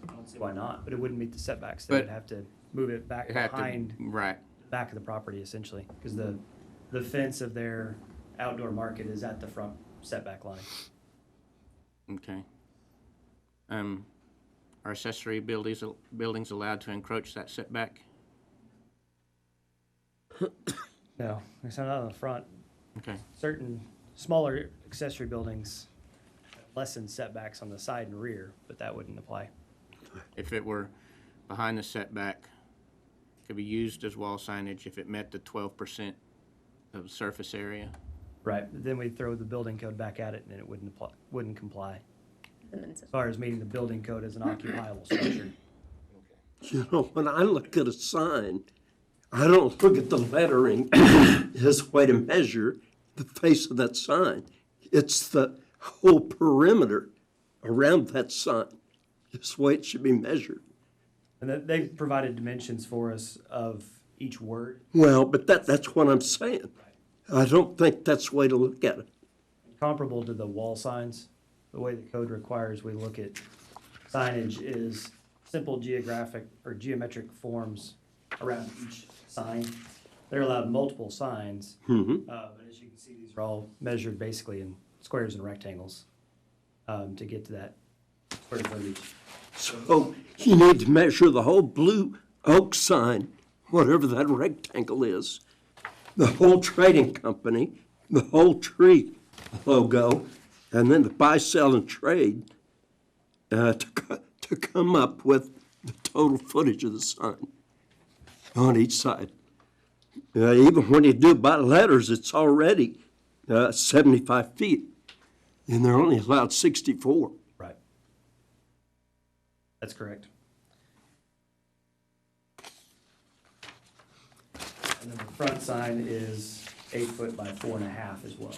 don't see why not, but it wouldn't meet the setbacks. They would have to move it back It had to- behind Right. the back of the property essentially, because the fence of their outdoor market is at the front setback line. Okay. Are accessory buildings allowed to encroach that setback? No, it's not on the front. Okay. Certain smaller accessory buildings lessen setbacks on the side and rear, but that wouldn't apply. If it were behind the setback, could be used as wall signage if it met the 12% of surface area? Right, but then we'd throw the building code back at it and it wouldn't comply. And then As far as meeting the building code as an occupiable structure. you know, when I look at a sign, I don't look at the lettering as a way to measure the face of that sign. It's the whole perimeter around that sign. It's the way it should be measured. And then they've provided dimensions for us of each word. Well, but that's what I'm saying. I don't think that's the way to look at it. Comparable to the wall signs, the way the code requires we look at signage is simple geographic or geometric forms around each sign. They're allowed multiple signs, but as you can see, these are all measured basically in squares and rectangles to get to that square footage. So you need to measure the whole blue oak sign, whatever that rectangle is, the whole trading company, the whole tree logo, and then the buy, sell, and trade to come up with the total footage of the sign on each side. Even when you do by letters, it's already 75 feet, and they're only allowed 64. Right. That's correct. And then the front sign is 8 foot by 4.5 as well.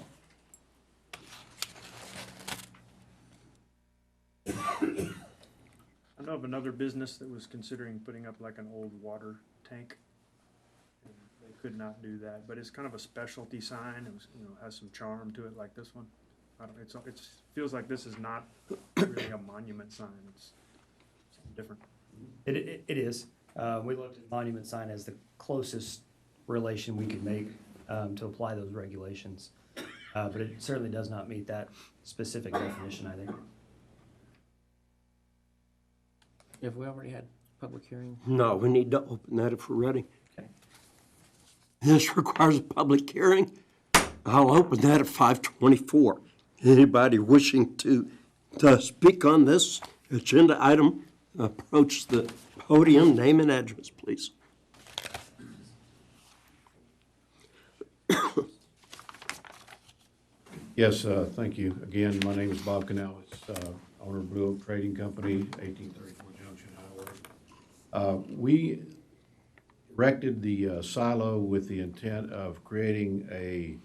I know of another business that was considering putting up like an old water tank. And they could not do that, but it's kind of a specialty sign. It was, has some charm to it like this one. I don't, it's feels like this is not really a monument sign. It's something different. It is. We looked at monument sign as the closest relation we could make to apply those regulations. But it certainly does not meet that specific definition, I think. Have we already had public hearing? No, we need to open that if we're ready. Okay. This requires a public hearing. I'll open that at 5:24. Anybody wishing to speak on this agenda item, approach the podium, name and address, please. Yes, thank you. Again, my name is Bob Canales, owner of Blue Oak Trading Company, 1834 Junction We erected the silo with the intent of creating a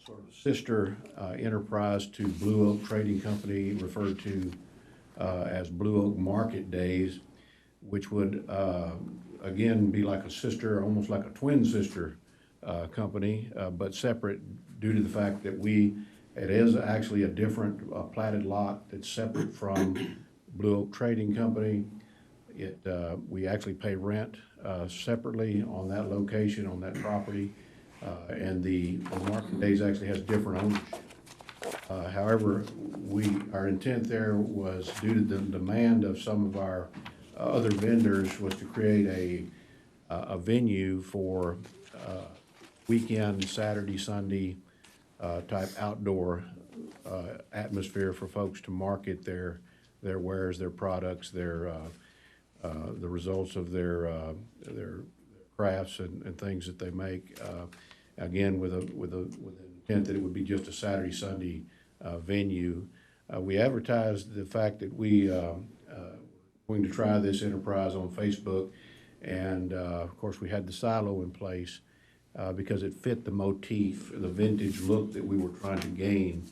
sort of sister enterprise to Blue Oak Trading Company, referred to as Blue Oak Market Days, which would again be like a sister, almost like a twin sister company, but separate due to the fact that it is actually a different platted lot that's separate from Blue Oak Trading Company. We actually pay rent separately on that location, on that property, and the Market Days actually has different ownership. However, our intent there was, due to the demand of some of our other vendors, was to create a venue for weekend, Saturday, Sunday type outdoor atmosphere for folks to market their wares, their products, the results of their crafts and things that they make. Again, with an intent that it would be just a Saturday, Sunday venue. We advertised the fact that we going to try this enterprise on Facebook, and of course we had the silo in place because it fit the motif, the vintage look that we were trying to gain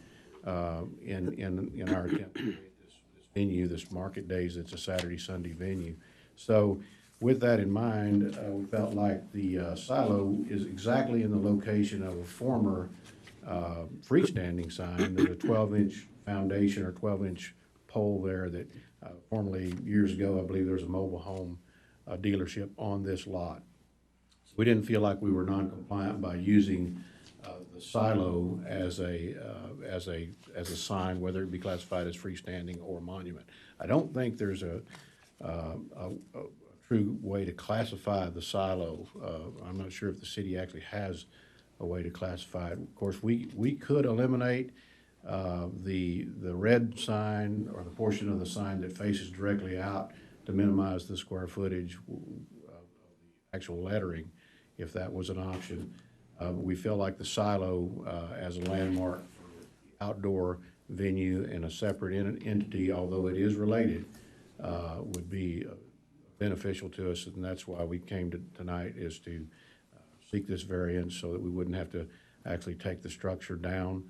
in our attempt to create this venue, this Market Days. It's a Saturday, Sunday venue. So with that in mind, we felt like the silo is exactly in the location of a former freestanding sign. There's a 12-inch foundation or 12-inch pole there that formerly, years ago, I believe there was a mobile home dealership on this lot. We didn't feel like we were non-compliant by using the silo as a sign, whether it be classified as freestanding or monument. I don't think there's a true way to classify the silo. I'm not sure if the city actually has a way to classify it. Of course, we could eliminate the red sign or the portion of the sign that faces directly out to minimize the square footage of the actual lettering, if that was an option. We feel like the silo as a landmark for the outdoor venue and a separate entity, although it is related, would be beneficial to us, and that's why we came to tonight, is to seek this variance so that we wouldn't have to actually take the structure down.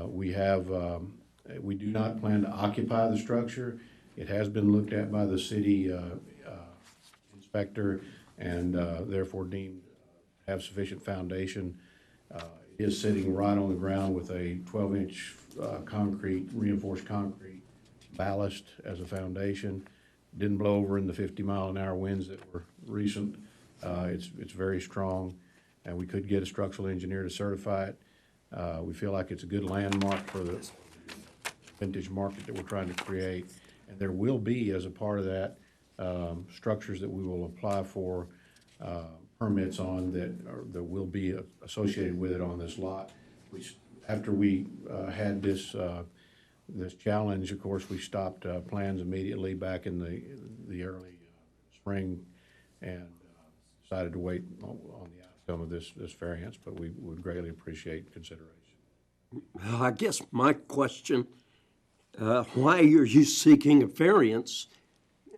We do not plan to occupy the structure. It has been looked at by the city inspector and therefore deemed to have sufficient foundation. It is sitting right on the ground with a 12-inch reinforced concrete ballast as a foundation. Didn't blow over in the 50-mile-an-hour winds that were recent. It's very strong, and we could get a structural engineer to certify it. We feel like it's a good landmark for the vintage market that we're trying to create. And there will be, as a part of that, structures that we will apply for permits on that will be associated with it on this lot. After we had this challenge, of course, we stopped plans immediately back in the early spring and decided to wait on the outcome of this variance, but we would greatly appreciate consideration. Well, I guess my question, why are you seeking a variance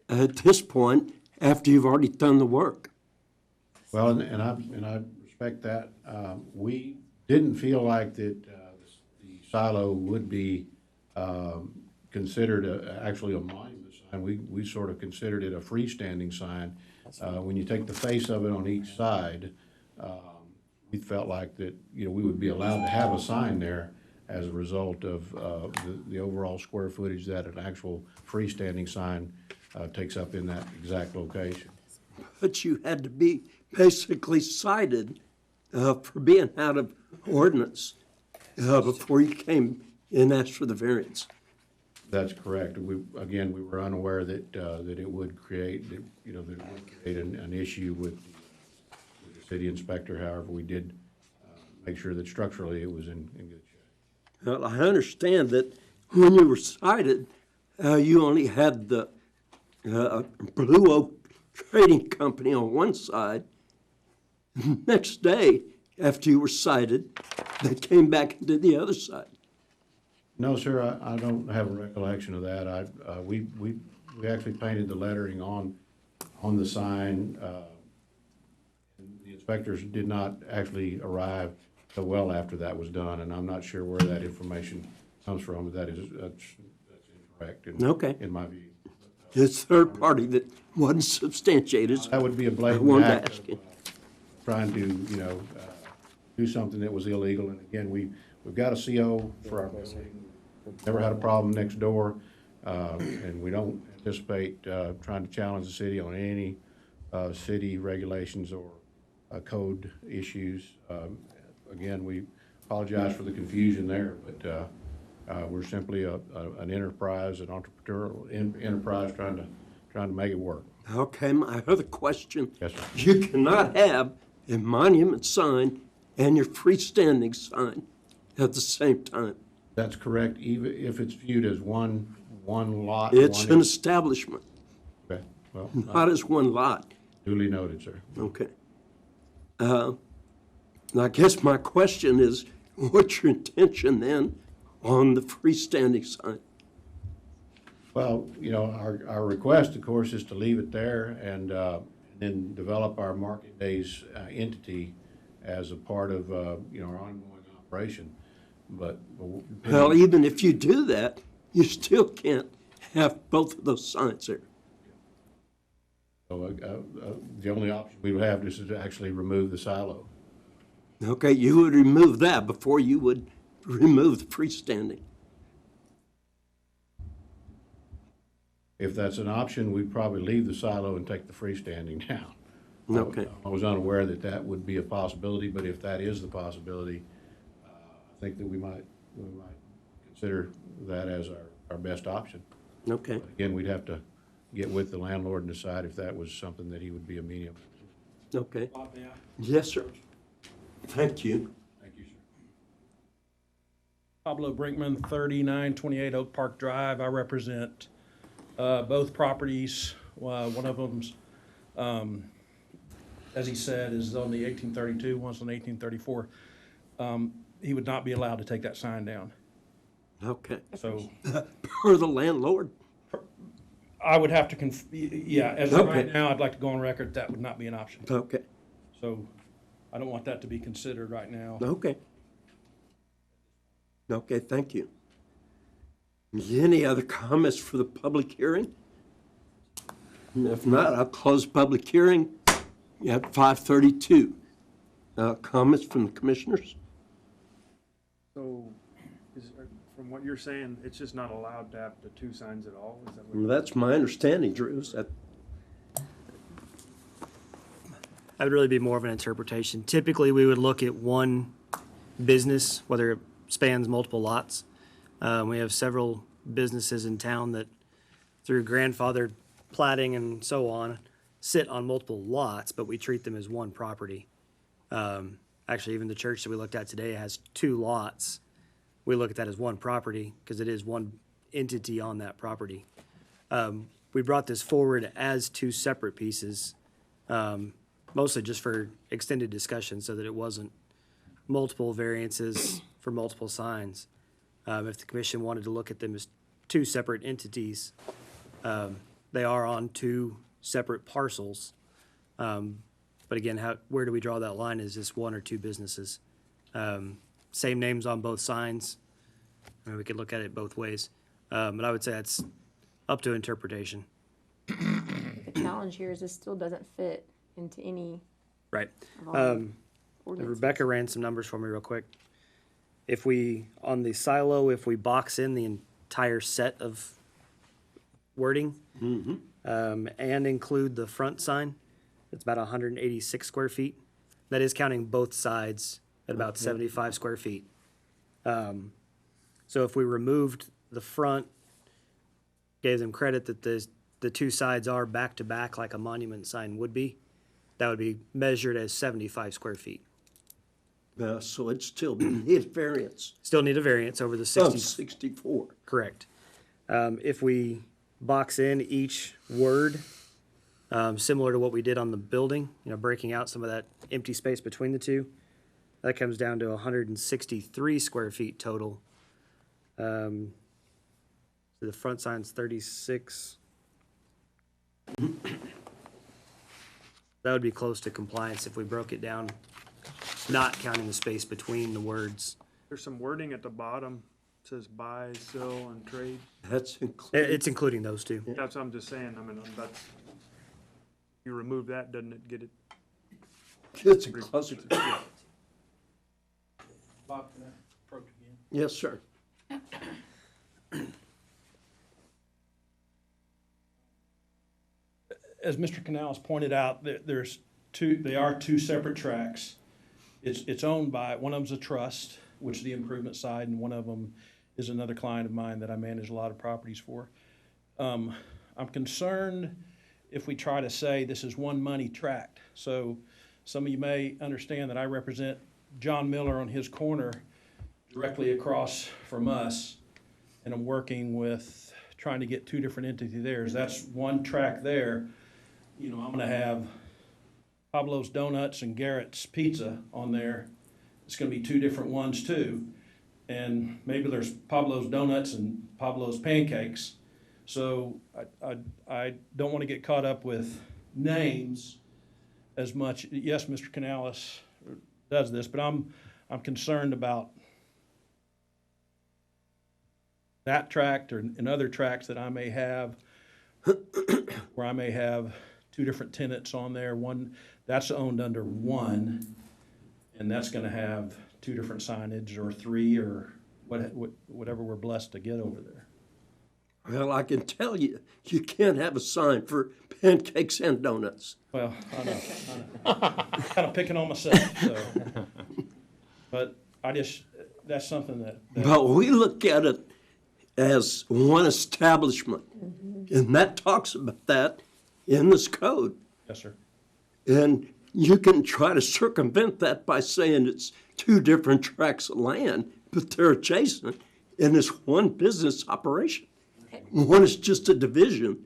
at this point after you've already done the work? Well, and I respect that. We didn't feel like that the silo would be considered actually a monument sign. We sort of considered it a freestanding sign. When you take the face of it on each side, we felt like that we would be allowed to have a sign there as a result of the overall square footage that an actual freestanding sign takes up in that exact location. But you had to be basically cited for being out of ordinance before you came and asked for the variance. That's correct. We were unaware that it would create an issue with the city inspector. However, we did make sure that structurally it was in good shape. Well, I understand that when you were cited, you only had the Blue Oak Trading Company on one side. Next day, after you were cited, they came back and did the other side. No, sir, I don't have a recollection of that. We actually painted the lettering on on the sign. The inspectors did not actually arrive till well after that was done, and I'm not sure where that information comes from, but that's incorrect Okay. in my view. It's third party that wasn't substantiated. That would be a I blatant wanted to act ask of you. trying to, do something that was illegal. And again, we've got a CO for our building. Never had a problem next door, and we don't anticipate trying to challenge the city on any city regulations or code issues. Again, we apologize for the confusion there, but we're simply an enterprise, an entrepreneurial enterprise trying to make it work. Okay, my other question. Yes, sir. You cannot have a monument sign and your freestanding sign at the same time. That's correct, even if it's viewed as one lot. It's one an establishment, Okay, well, not as one lot. duly noted, sir. Okay. I guess my question is, what's your intention then on the freestanding sign? Well, our request, of course, is to leave it there and then develop our market days entity as a part of, our ongoing operation. But Well, even if you do that, you still can't have both of those signs there. So the only option we would have is to actually remove the silo. Okay, you would remove that before you would remove the freestanding. If that's an option, we'd probably leave the silo and take the freestanding down. Okay. I was unaware that that would be a possibility, but if that is the possibility, I think that we might consider that as our best option. Okay. But again, we'd have to get with the landlord and decide if that was something that he would be amenable to. Okay. Yes, sir. Thank you. Thank you, sir. Pablo Brinkman, 3928 Oak Park Drive. I represent both properties. One of them's, as he said, is on the 1832, one's on 1834. He would not be allowed to take that sign down. Okay. So Per the landlord? I would have to, as of Okay. right now, I'd like to go on record, that would not be an option. Okay. So I don't want that to be considered right now. Okay. Okay, thank you. Any other comments for the public hearing? If not, I'll close public hearing at 5:32. Comments from the commissioners? So, from what you're saying, it's just not allowed to have the two signs at all? Is that what Well, that's my understanding, Drew. Is that That would really be more of an interpretation. Typically, we would look at one business, whether it spans multiple lots. We have several businesses in town that, through grandfathered platting and so on, sit on multiple lots, but we treat them as one property. Actually, even the church that we looked at today has 2 lots. We look at that as one property because it is one entity on that property. We brought this forward as 2 separate pieces, mostly just for extended discussion so that it wasn't multiple variances for multiple signs. If the commission wanted to look at them as 2 separate entities, they are on 2 separate parcels. But again, where do we draw that line? Is this 1 or 2 businesses? Same names on both signs. I mean, we could look at it both ways. But I would say that's up to interpretation. The challenge here is this still doesn't fit into any Right. of our ordinances. Rebecca ran some numbers for me real quick. If we, on the silo, if we box in the entire set of wording, and include the front sign, it's about 186 square feet. That is counting both sides at about 75 square feet. So if we removed the front, gave them credit that the 2 sides are back to back like a monument sign would be, that would be measured as 75 square feet. so it still needs variance? Still need a variance over the Of 64. Correct. If we box in each word, similar to what we did on the building, breaking out some of that empty space between the 2, that comes down to 163 square feet total. So the front sign's 36. That would be close to compliance if we broke it down, not counting the space between the words. There's some wording at the bottom, it says buy, sell, and trade. That's included. It's including those two. That's what I'm just saying, I mean, that's, you remove that, doesn't it get it? It's a cluster. Bob, can I approach again? Yes, sir. As Mr. Canales pointed out, they are two separate tracks. It's owned by, one of them's a trust, which is the improvement side, and one of them is another client of mine that I manage a lot of properties for. I'm concerned if we try to say this is one money tract. So some of you may understand that I represent John Miller on his corner directly across from us, and I'm working with trying to get two different entities there. That's one track there. You know, I'm gonna have Pablo's Donuts and Garrett's Pizza on there. It's gonna be two different ones too. And maybe there's Pablo's Donuts and Pablo's Pancakes. So I don't wanna get caught up with names as much. Yes, Mr. Canales does this, but I'm concerned about that tract and other tracts that I may have, where I may have two different tenants on there. One that's owned under one, and that's going to have two different signage, or three, or whatever we're blessed to get over there. Well, I can tell you, you can't have a sign for pancakes and donuts. Well, I know. Kind of picking on myself, so. But that's something that. But we look at it as one establishment, and that talks about that in this code. Yes, sir. And you can try to circumvent that by saying it's two different tracts of land, but they're adjacent, and it's one business operation. One is just a division,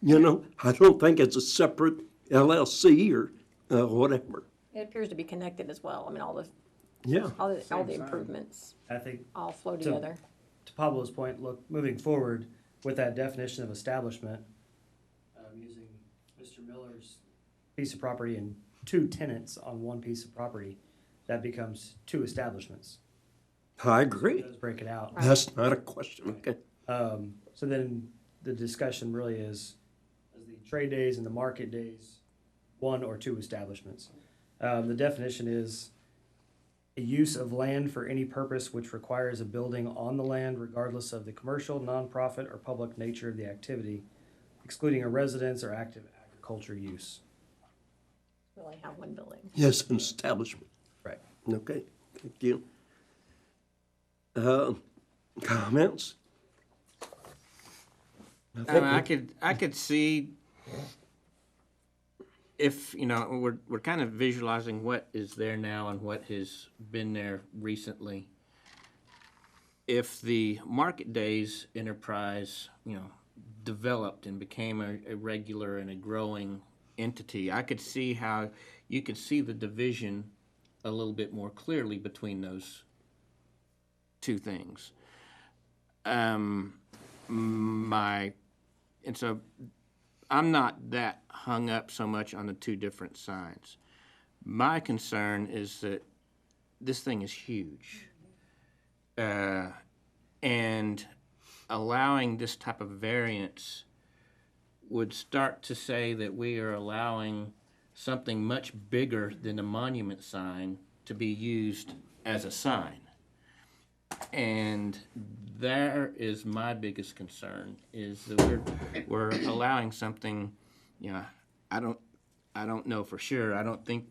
you know. I don't think it's a separate LLC or whatever. It appears to be connected as well. I mean, all Yeah. the improvements I think all flow to- together. To Pablo's point, look, moving forward with that definition of establishment, using Mr. Miller's piece of property and two tenants on one piece of property, that becomes two establishments. I agree. Let's break it out. That's not a question, okay? So then the discussion really is the trade days and the market days, one or two establishments. The definition is a use of land for any purpose which requires a building on the land regardless of the commercial, nonprofit, or public nature of the activity, excluding a residence or active agriculture use. We only have one building. Yes, an establishment. Right. Okay, thank you. Comments? I could see if, you know, we're kind of visualizing what is there now and what has been there recently. If the market days enterprise, you know, developed and became a regular and a growing entity, I could see how you could see the division a little bit more clearly between those two things. And so I'm not that hung up so much on the two different signs. My concern is that this thing is huge. And allowing this type of variance would start to say that we are allowing something much bigger than a monument sign to be used as a sign. And there is my biggest concern, is that we're allowing something, you know, I don't know for sure. I don't think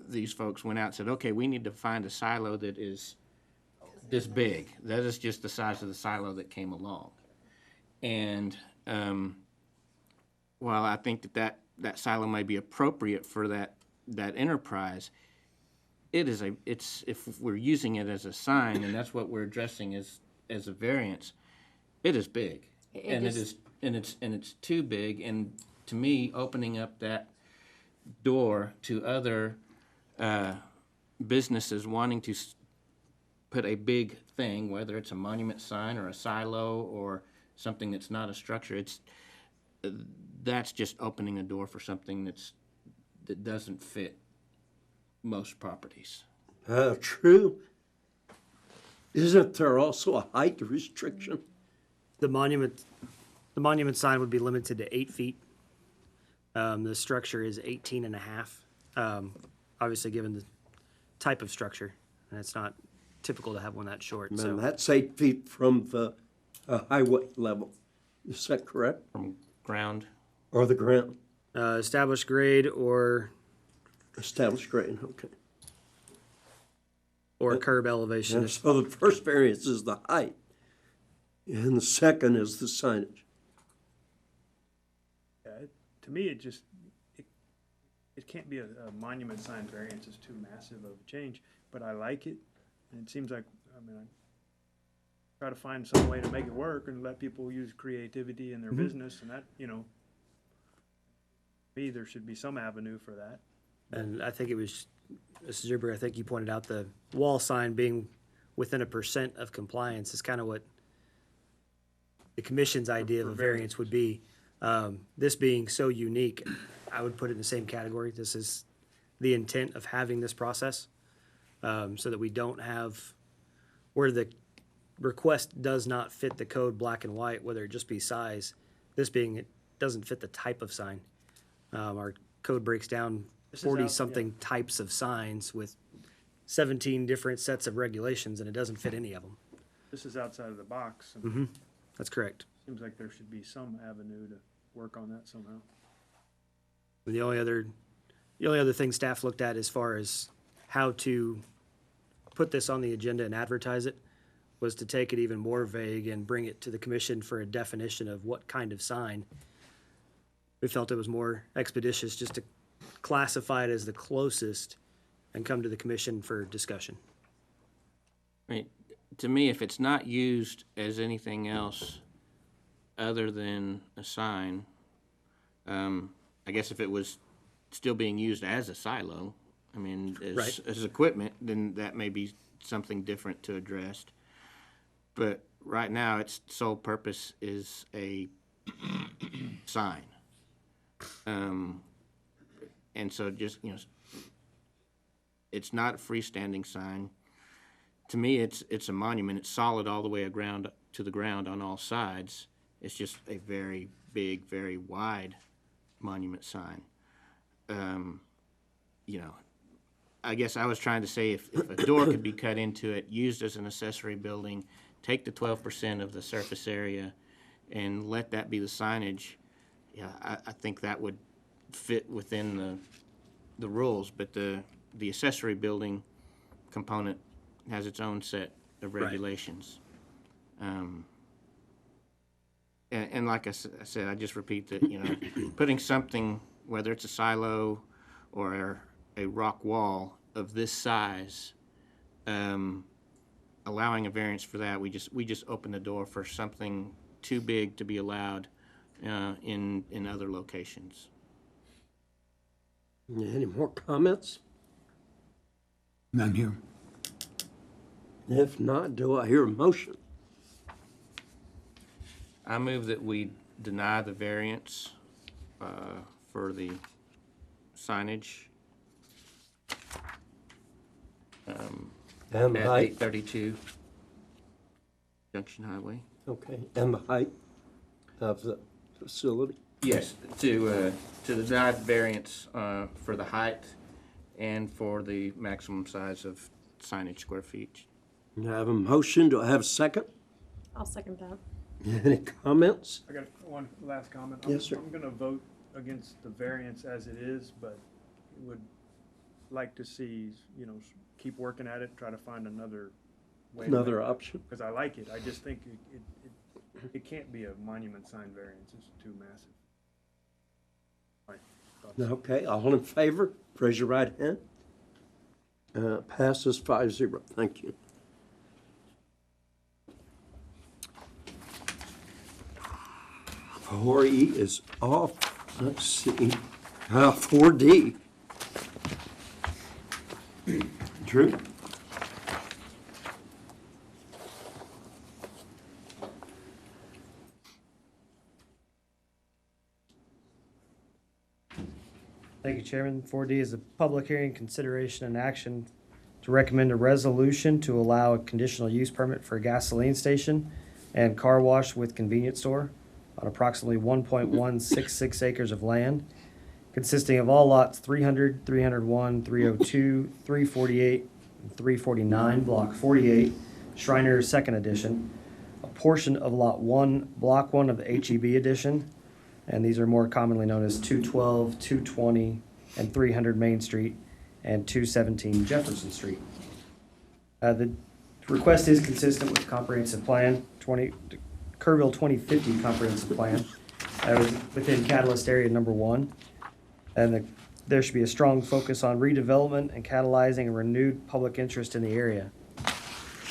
these folks went out and said, okay, we need to find a silo that is this big. That is just the size of the silo that came along. And while I think that silo may be appropriate for that enterprise, it's if we're using it as a sign, and that's what we're addressing as a variance, it is big. It's too big, and to me, opening up that door to other businesses wanting to put a big thing, whether it's a monument sign or a silo or something that's not a structure, that's just opening a door for something that doesn't fit most properties. True. Isn't there also a height restriction? The monument sign would be limited to 8 feet. The structure is 18 and a half. Obviously, given the type of structure, and it's not typical to have one that short. And So that's 8 feet from the highway level. Is that correct? From ground? Or the ground? established grade or Established grade, okay. curb elevation. And so the first variance is the height, and the second is the signage. To me, it can't be a monument sign variance. It's too massive of a change, but I like it. And it seems like, I try to find some way to make it work and let people use creativity in their business, and that, there should be some avenue for that. And I think it was, Mrs. Zuber, I think you pointed out the wall sign being within 1% of compliance is kind of what the commission's idea of a variance would be. This being so unique, I would put it in the same category. This is the intent of having this process, so that we don't have, where the request does not fit the code black and white, whether it just be size, this being, it doesn't fit the type of sign. Our code breaks down 40-something types of signs with 17 different sets of regulations, and it doesn't fit any of them. This is outside of the box. And That's correct. seems like there should be some avenue to work on that somehow. The only other thing staff looked at as far as how to put this on the agenda and advertise it was to take it even more vague and bring it to the commission for a definition of what kind of sign. We felt it was more expeditious just to classify it as the closest and come to the commission for discussion. To me, if it's not used as anything else other than a sign, I guess if it was still being used as a silo, as equipment, then that may be something different to address. But right now, its sole purpose is a sign. And so just, it's not a freestanding sign. To me, it's a monument. It's solid all the way to the ground on all sides. It's just a very big, very wide monument sign. I guess I was trying to say if a door could be cut into it, used as an accessory building, take the 12% of the surface area and let that be the signage, I think that would fit within the rules. But the accessory building component has its own set of regulations. And like I said, I just repeat that, putting something, whether it's a silo or a rock wall of this size, allowing a variance for that, we just open the door for something too big to be allowed in other locations. Any more comments? None here. If not, do I hear a motion? I move that we deny the variance for the signage And the at height? 832 Junction Highway. Okay, and the height of the facility? Yes, to deny the variance for the height and for the maximum size of signage square feet. I have a motion, do I have a second? I'll second that. Any comments? I got one last comment. Yes, sir. I'm gonna vote against the variance as it is, but would like to see, keep working at it, try to find another way. Another option? Because I like it. I just think it can't be a monument sign variance. It's too massive. Right. Okay, all in favor, raise your right hand. Passes 5-0, thank you. Four E is off, let's see, 4D. Drew? Thank you, Chairman. 4D is a public hearing, consideration, and action to recommend a resolution to allow a conditional use permit for a gasoline station and car wash with convenience store on approximately 1.166 acres of land, consisting of all lots 300, 301, 302, 348, and 349, Block 48, Shriner Second Edition, a portion of Lot 1, Block 1 of the HEB Edition, and these are more commonly known as 212, 220, and 300 Main Street, and 217 Jefferson Street. The request is consistent with the comprehensive plan, Kerrville 2050 comprehensive plan, within Catalyst Area Number 1. And there should be a strong focus on redevelopment and catalyzing a renewed public interest in the area.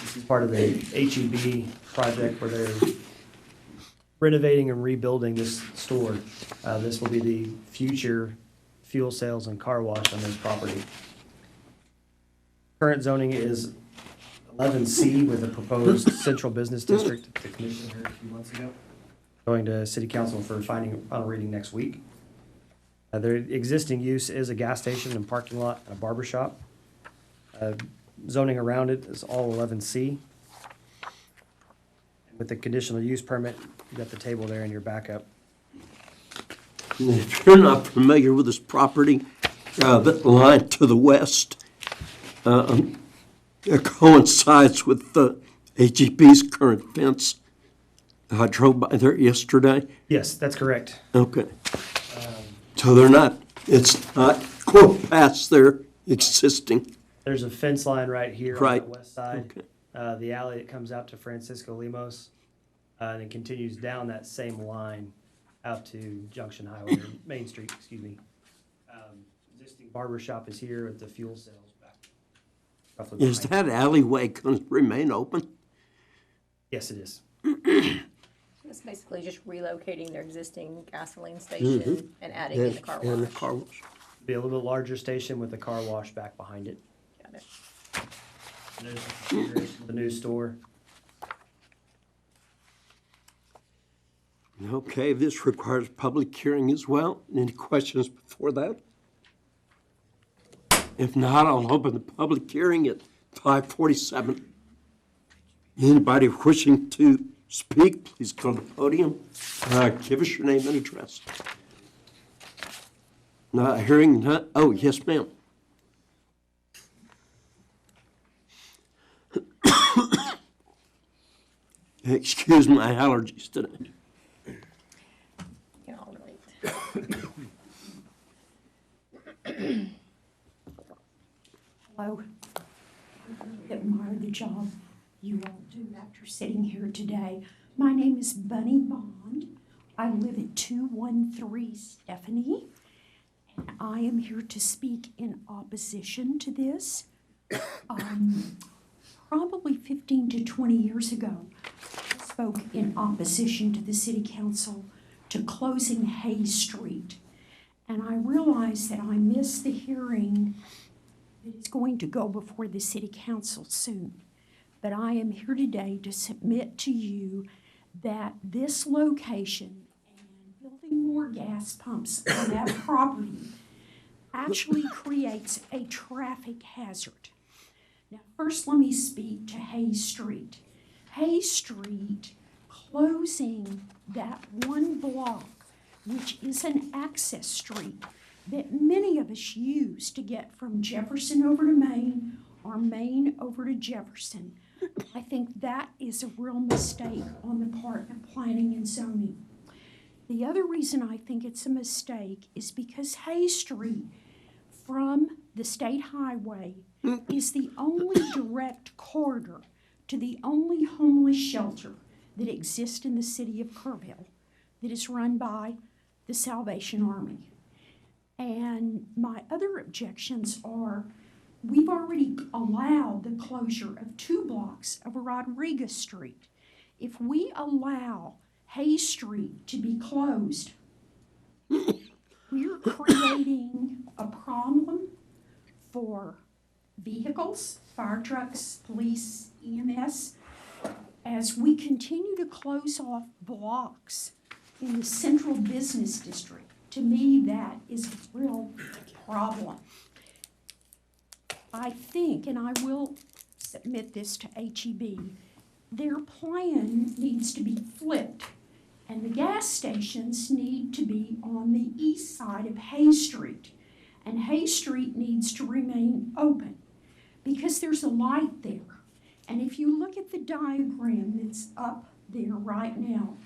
This is part of the HEB project where they're renovating and rebuilding this store. This will be the future fuel sales and car wash on this property. Current zoning is 11C with a proposed central business district that the commission heard a few months ago. Going to city council for final reading next week. Their existing use is a gas station and parking lot and a barber shop. Zoning around it is all 11C. With the conditional use permit, you got the table there in your backup. If you're not familiar with this property, that line to the west it coincides with the HEB's current fence. I drove by there yesterday. Yes, that's correct. Okay. So they're not, it's not quote past their existing. There's a fence line right here on Right. the west side. Okay. The alley that comes out to Francisco Limos, and it continues down that same line out to Junction Highway, or Main Street, excuse me. Existing barber shop is here at the fuel sales back. roughly Is behind. that alleyway going to remain open? Yes, it is. It's basically just relocating their existing gasoline station and adding in the car And the wash. car wash. Be a little bit larger station with a car wash back behind it. Got it. And there's the configuration of the new store. Okay, this requires public hearing as well. Any questions before that? If not, I'll open the public hearing at 5:47. Anybody wishing to speak, please come to the podium. Give us your name and address. Not hearing none. Oh, yes, ma'am. Excuse my allergies today. Can all relate. Hello. I admire the job you all do after sitting here today. My name is Bunny Bond. I live at 213 Stephanie, and I am here to speak in opposition to this. Probably 15 to 20 years ago, I spoke in opposition to the city council to closing Hayes Street. And I realized that I missed the hearing that is going to go before the city council soon. But I am here today to submit to you that this location and building more gas pumps on that property actually creates a traffic hazard. Now, first let me speak to Hayes Street. Hayes Street, closing that one block, which is an access street that many of us use to get from Jefferson over to Main or Main over to Jefferson. I think that is a real mistake on the part of planning and zoning. The other reason I think it's a mistake is because Hayes Street from the state highway is the only direct corridor to the only homeless shelter that exists in the city of Kerrville that is run by the Salvation Army. And my other objections are, we've already allowed the closure of 2 blocks of Rodriguez Street. If we allow Hayes Street to be closed, we're creating a problem for vehicles, fire trucks, police, EMS, as we continue to close off blocks in the central business district To me, that is a real problem. I think, and I will submit this to HEB, their plan needs to be flipped, and the gas stations need to be on the east side of Hay Street, and Hay Street needs to remain open because there's a light there. And if you look at the diagram that's up there right now,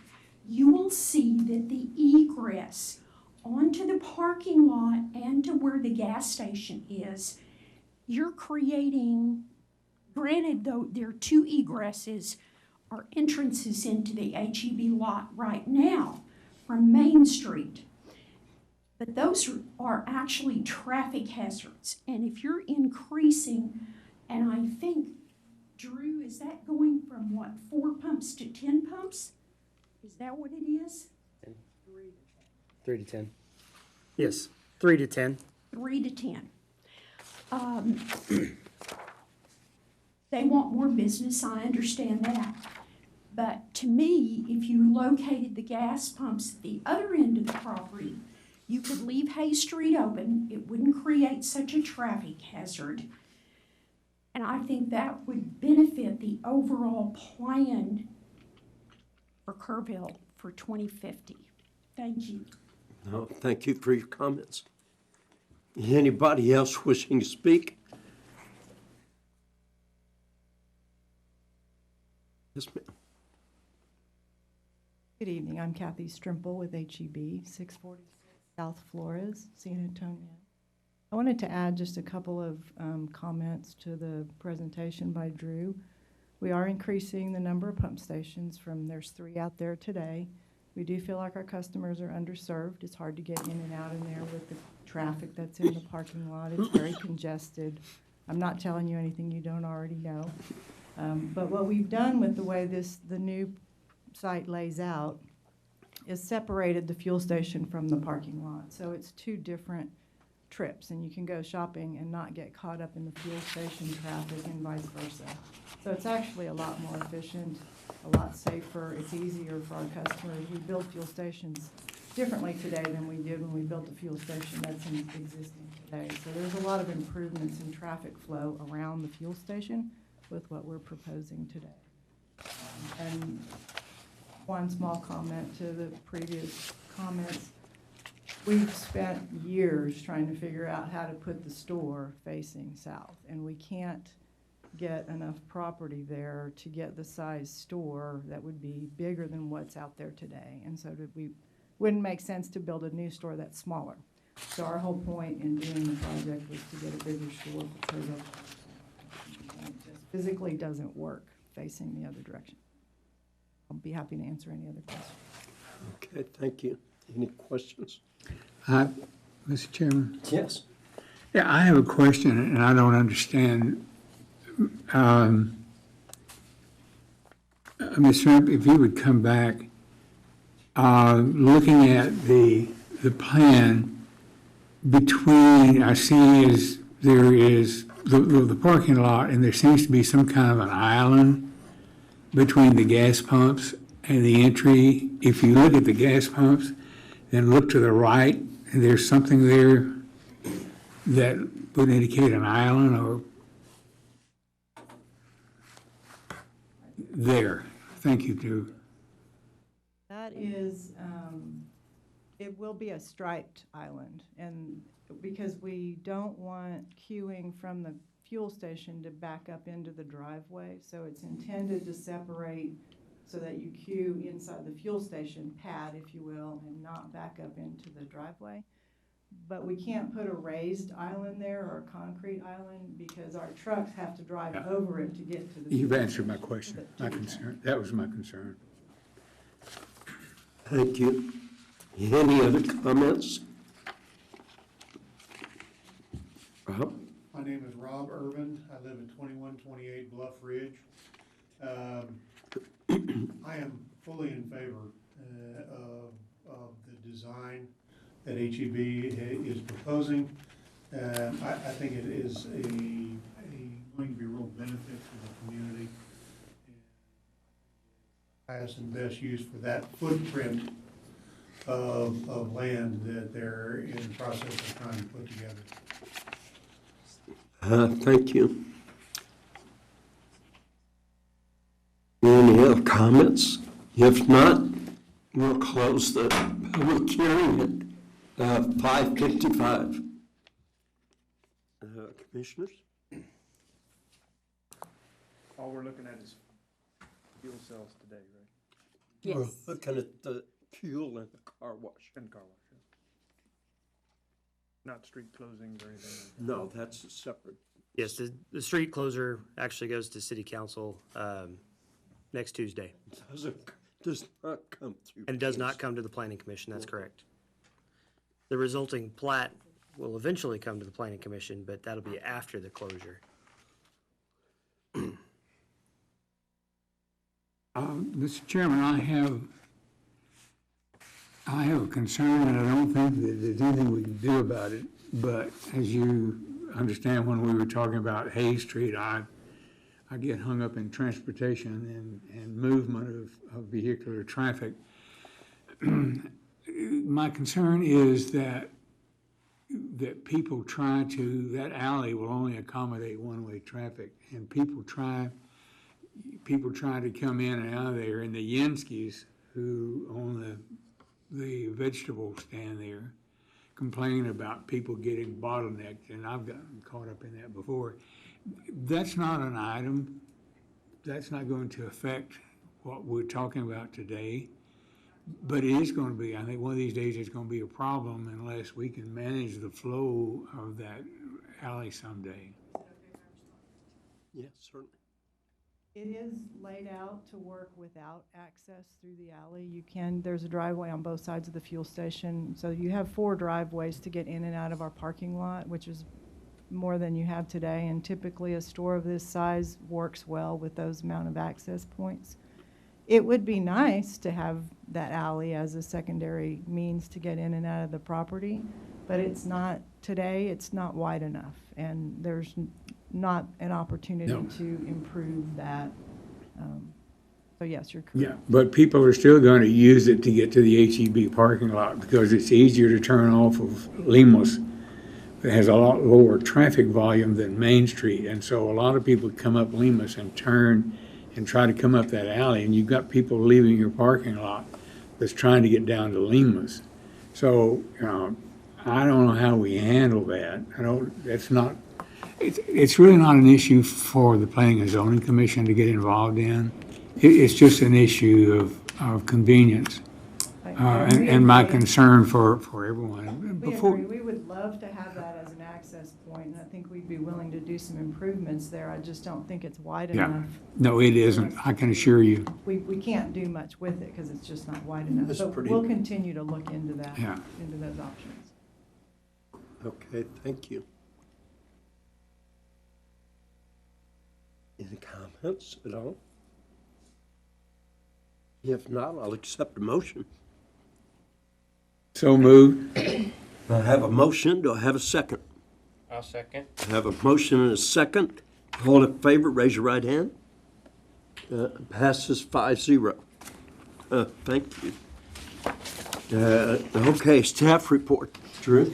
you will see that the egress onto the parking lot and to where the gas station is, you're creating, granted though there are two egresses or entrances into the HEB lot right now from Main Street, but those are actually traffic hazards. And if you're increasing, and I think, Drew, is that going from what, 4 pumps to 10 pumps? Is that what it is? 3 to 10. Yes, 3 to 10. 3 to 10. They want more business, I understand that. But to me, if you located the gas pumps at the other end of the property, you could leave Hay Street open. It wouldn't create such a traffic hazard. And I think that would benefit the overall plan for Kerrville for 2050. Thank you. No, thank you for your comments. Anybody else wishing to speak? Yes, ma'am. Good evening. I'm Kathy Strimple with HEB, 646 South Flores, San Antonio. I wanted to add just a couple of comments to the presentation by Drew. We are increasing the number of pump stations from there's 3 out there today. We do feel like our customers are underserved. It's hard to get in and out in there with the traffic that's in the parking lot. It's very congested. I'm not telling you anything you don't already know. But what we've done with the way the new site lays out is separated the fuel station from the parking lot. So it's 2 different trips, and you can go shopping and not get caught up in the fuel station traffic and vice versa. So it's actually a lot more efficient, a lot safer. It's easier for our customers. We build fuel stations differently today than we did when we built the fuel station that's in existing today. So there's a lot of improvements in traffic flow around the fuel station with what we're proposing today. And one small comment to the previous comments. We've spent years trying to figure out how to put the store facing south, and we can't get enough property there to get the size store that would be bigger than what's out there today. And so we wouldn't make sense to build a new store that's smaller. So our whole point in doing the project was to get a bigger store because it just physically doesn't work facing the other direction. I'll be happy to answer any other questions. Okay, thank you. Any questions? Mr. Chairman? Yes. Yeah, I have a question, and I don't understand. Ms. Shrimp, if you would come back, looking at the plan between, I see is there is the parking lot, and there seems to be some kind of an island between the gas pumps and the entry. If you look at the gas pumps, then look to the right, and there's something there that would indicate an island or there. Thank you, Drew. That is, it will be a striped island, and because we don't want queuing from the fuel station to back up into the driveway, so it's intended to separate so that you queue inside the fuel station pad, if you will, and not back up into the driveway. But we can't put a raised island there or a concrete island because our trucks have to drive over it to get to the. You've answered my question, my concern. That was my concern. Thank you. Any other comments? Rob? My name is Rob Urban. I live at 2128 Bluff Ridge. I am fully in favor of the design that HEB is proposing. I think it is going to be a real benefit for the community. Highest and best use for that footprint of land that they're in the process of trying to put together. Thank you. Any other comments? If not, we'll close the public hearing at 5:55. Commissioners? All we're looking at is fuel cells today, right? Yes. We're looking at the fuel and the car wash. And car wash, yeah. Not street closings or anything. No, that's a separate. Yes, the street closure actually goes to city council next Tuesday. Does not come through. And does not come to the planning commission, that's correct. The resulting plat will eventually come to the planning commission, but that'll be after the closure. Mr. Chairman, I have a concern, and I don't think that there's anything we can do about it. But as you understand, when we were talking about Hayes Street, I get hung up in transportation and movement of vehicular traffic. My concern is that people try to, that alley will only accommodate one-way traffic, and people try to come in and out of there, and the Yenskis who own the vegetable stand there complain about people getting bottlenecked, and I've gotten caught up in that before. That's not an item. That's not going to affect what we're talking about today, but it is going to be, I think one of these days it's going to be a problem unless we can manage the flow of that alley someday. Yes, certainly. It is laid out to work without access through the alley. There's a driveway on both sides of the fuel station, so you have 4 driveways to get in and out of our parking lot, which is more than you have today, and typically a store of this size works well with those amount of access points. It would be nice to have that alley as a secondary means to get in and out of the property, but it's not, today, it's not wide enough, and there's not an opportunity to improve that. So yes, you're correct. Yeah, but people are still going to use it to get to the HEB parking lot because it's easier to turn off of Lemos. It has a lot lower traffic volume than Main Street, and so a lot of people come up Lemos and turn and try to come up that alley, and you've got people leaving your parking lot that's trying to get down to Lemos. So, I don't know how we handle that. It's really not an issue for the Planning and Zoning Commission to get involved in. It's just an issue of convenience and my concern for everyone. We agree. We would love to have that as an access point, and I think we'd be willing to do some improvements there. I just don't think it's wide enough. No, it isn't. I can assure you. We can't do much with it because it's just not wide enough. But we'll continue to look into that, into those options. Okay, thank you. Any comments at all? If not, I'll accept a motion. So moved. I have a motion. Do I have a second? I'll second. I have a motion and a second. All in favor, raise your right hand. Passes 5-0. Thank you. Okay, staff report. Drew?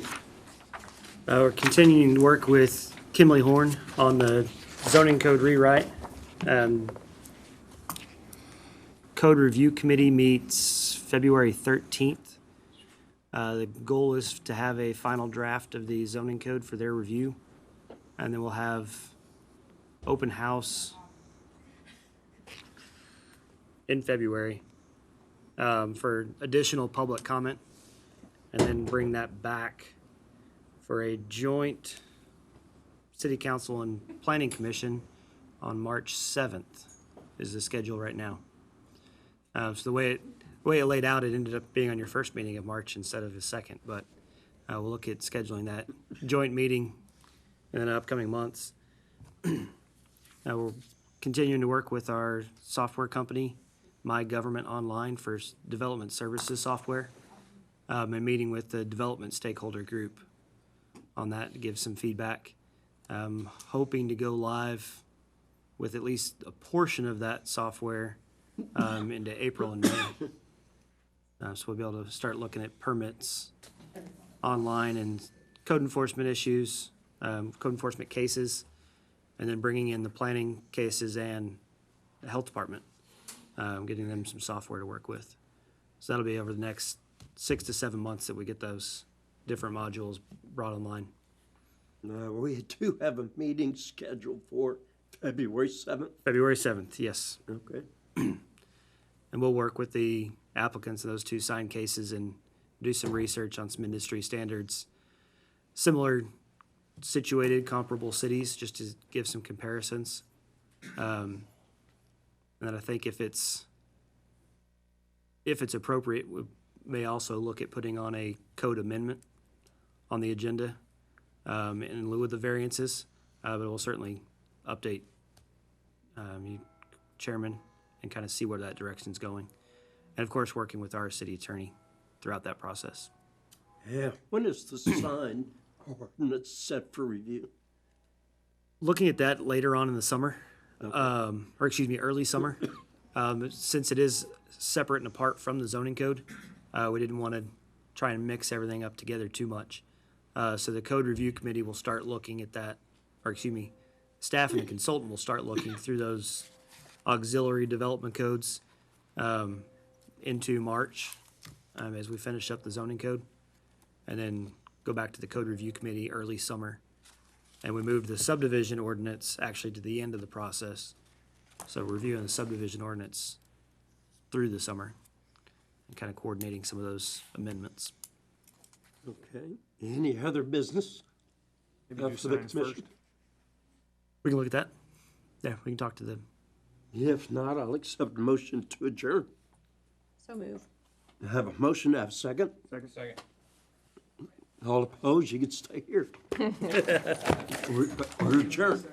We're continuing to work with Kimley Horn on the zoning code rewrite. Code Review Committee meets February 13th. The goal is to have a final draft of the zoning code for their review, and then we'll have open house in February for additional public comment, and then bring that back for a joint City Council and Planning Commission on March 7th is the schedule right now. So the way it laid out, it ended up being on your first meeting of March instead of the second, but we'll look at scheduling that joint meeting in the upcoming months. We're continuing to work with our software company, My Government Online, for development services software, and meeting with the development stakeholder group on that to give some feedback. Hoping to go live with at least a portion of that software into April and May. So we'll be able to start looking at permits online and code enforcement issues, code enforcement cases, and then bringing in the planning cases and the health department, getting them some software to work with. So that'll be over the next 6 to 7 months that we get those different modules brought online. We do have a meeting scheduled for February 7th. February 7th, yes. Okay. And we'll work with the applicants in those two signed cases and do some research on some industry standards, similar situated, comparable cities, just to give some comparisons. And then I think if it's appropriate, we may also look at putting on a code amendment on the agenda in lieu of the variances, but we'll certainly update you, Chairman, and kind of see where that direction's going. And of course, working with our city attorney throughout that process. Yeah. When is the sign ordinance set for review? Looking at that later on in the summer, early summer. Since it is separate and apart from the zoning code, we didn't want to try and mix everything up together too much. So the code review committee will start looking at that, staff and the consultant will start looking through those auxiliary development codes into March as we finish up the zoning code, and then go back to the code review committee early summer. And we moved the subdivision ordinance actually to the end of the process. So reviewing the subdivision ordinance through the summer and kind of coordinating some of those amendments. Okay. Any other business? Maybe do For the signs commission? first. We can look at that. Yeah, we can talk to them. If not, I'll accept a motion to adjourn. So move. I have a motion, I have a second. Second. All opposed, you can stay here. We're adjourned.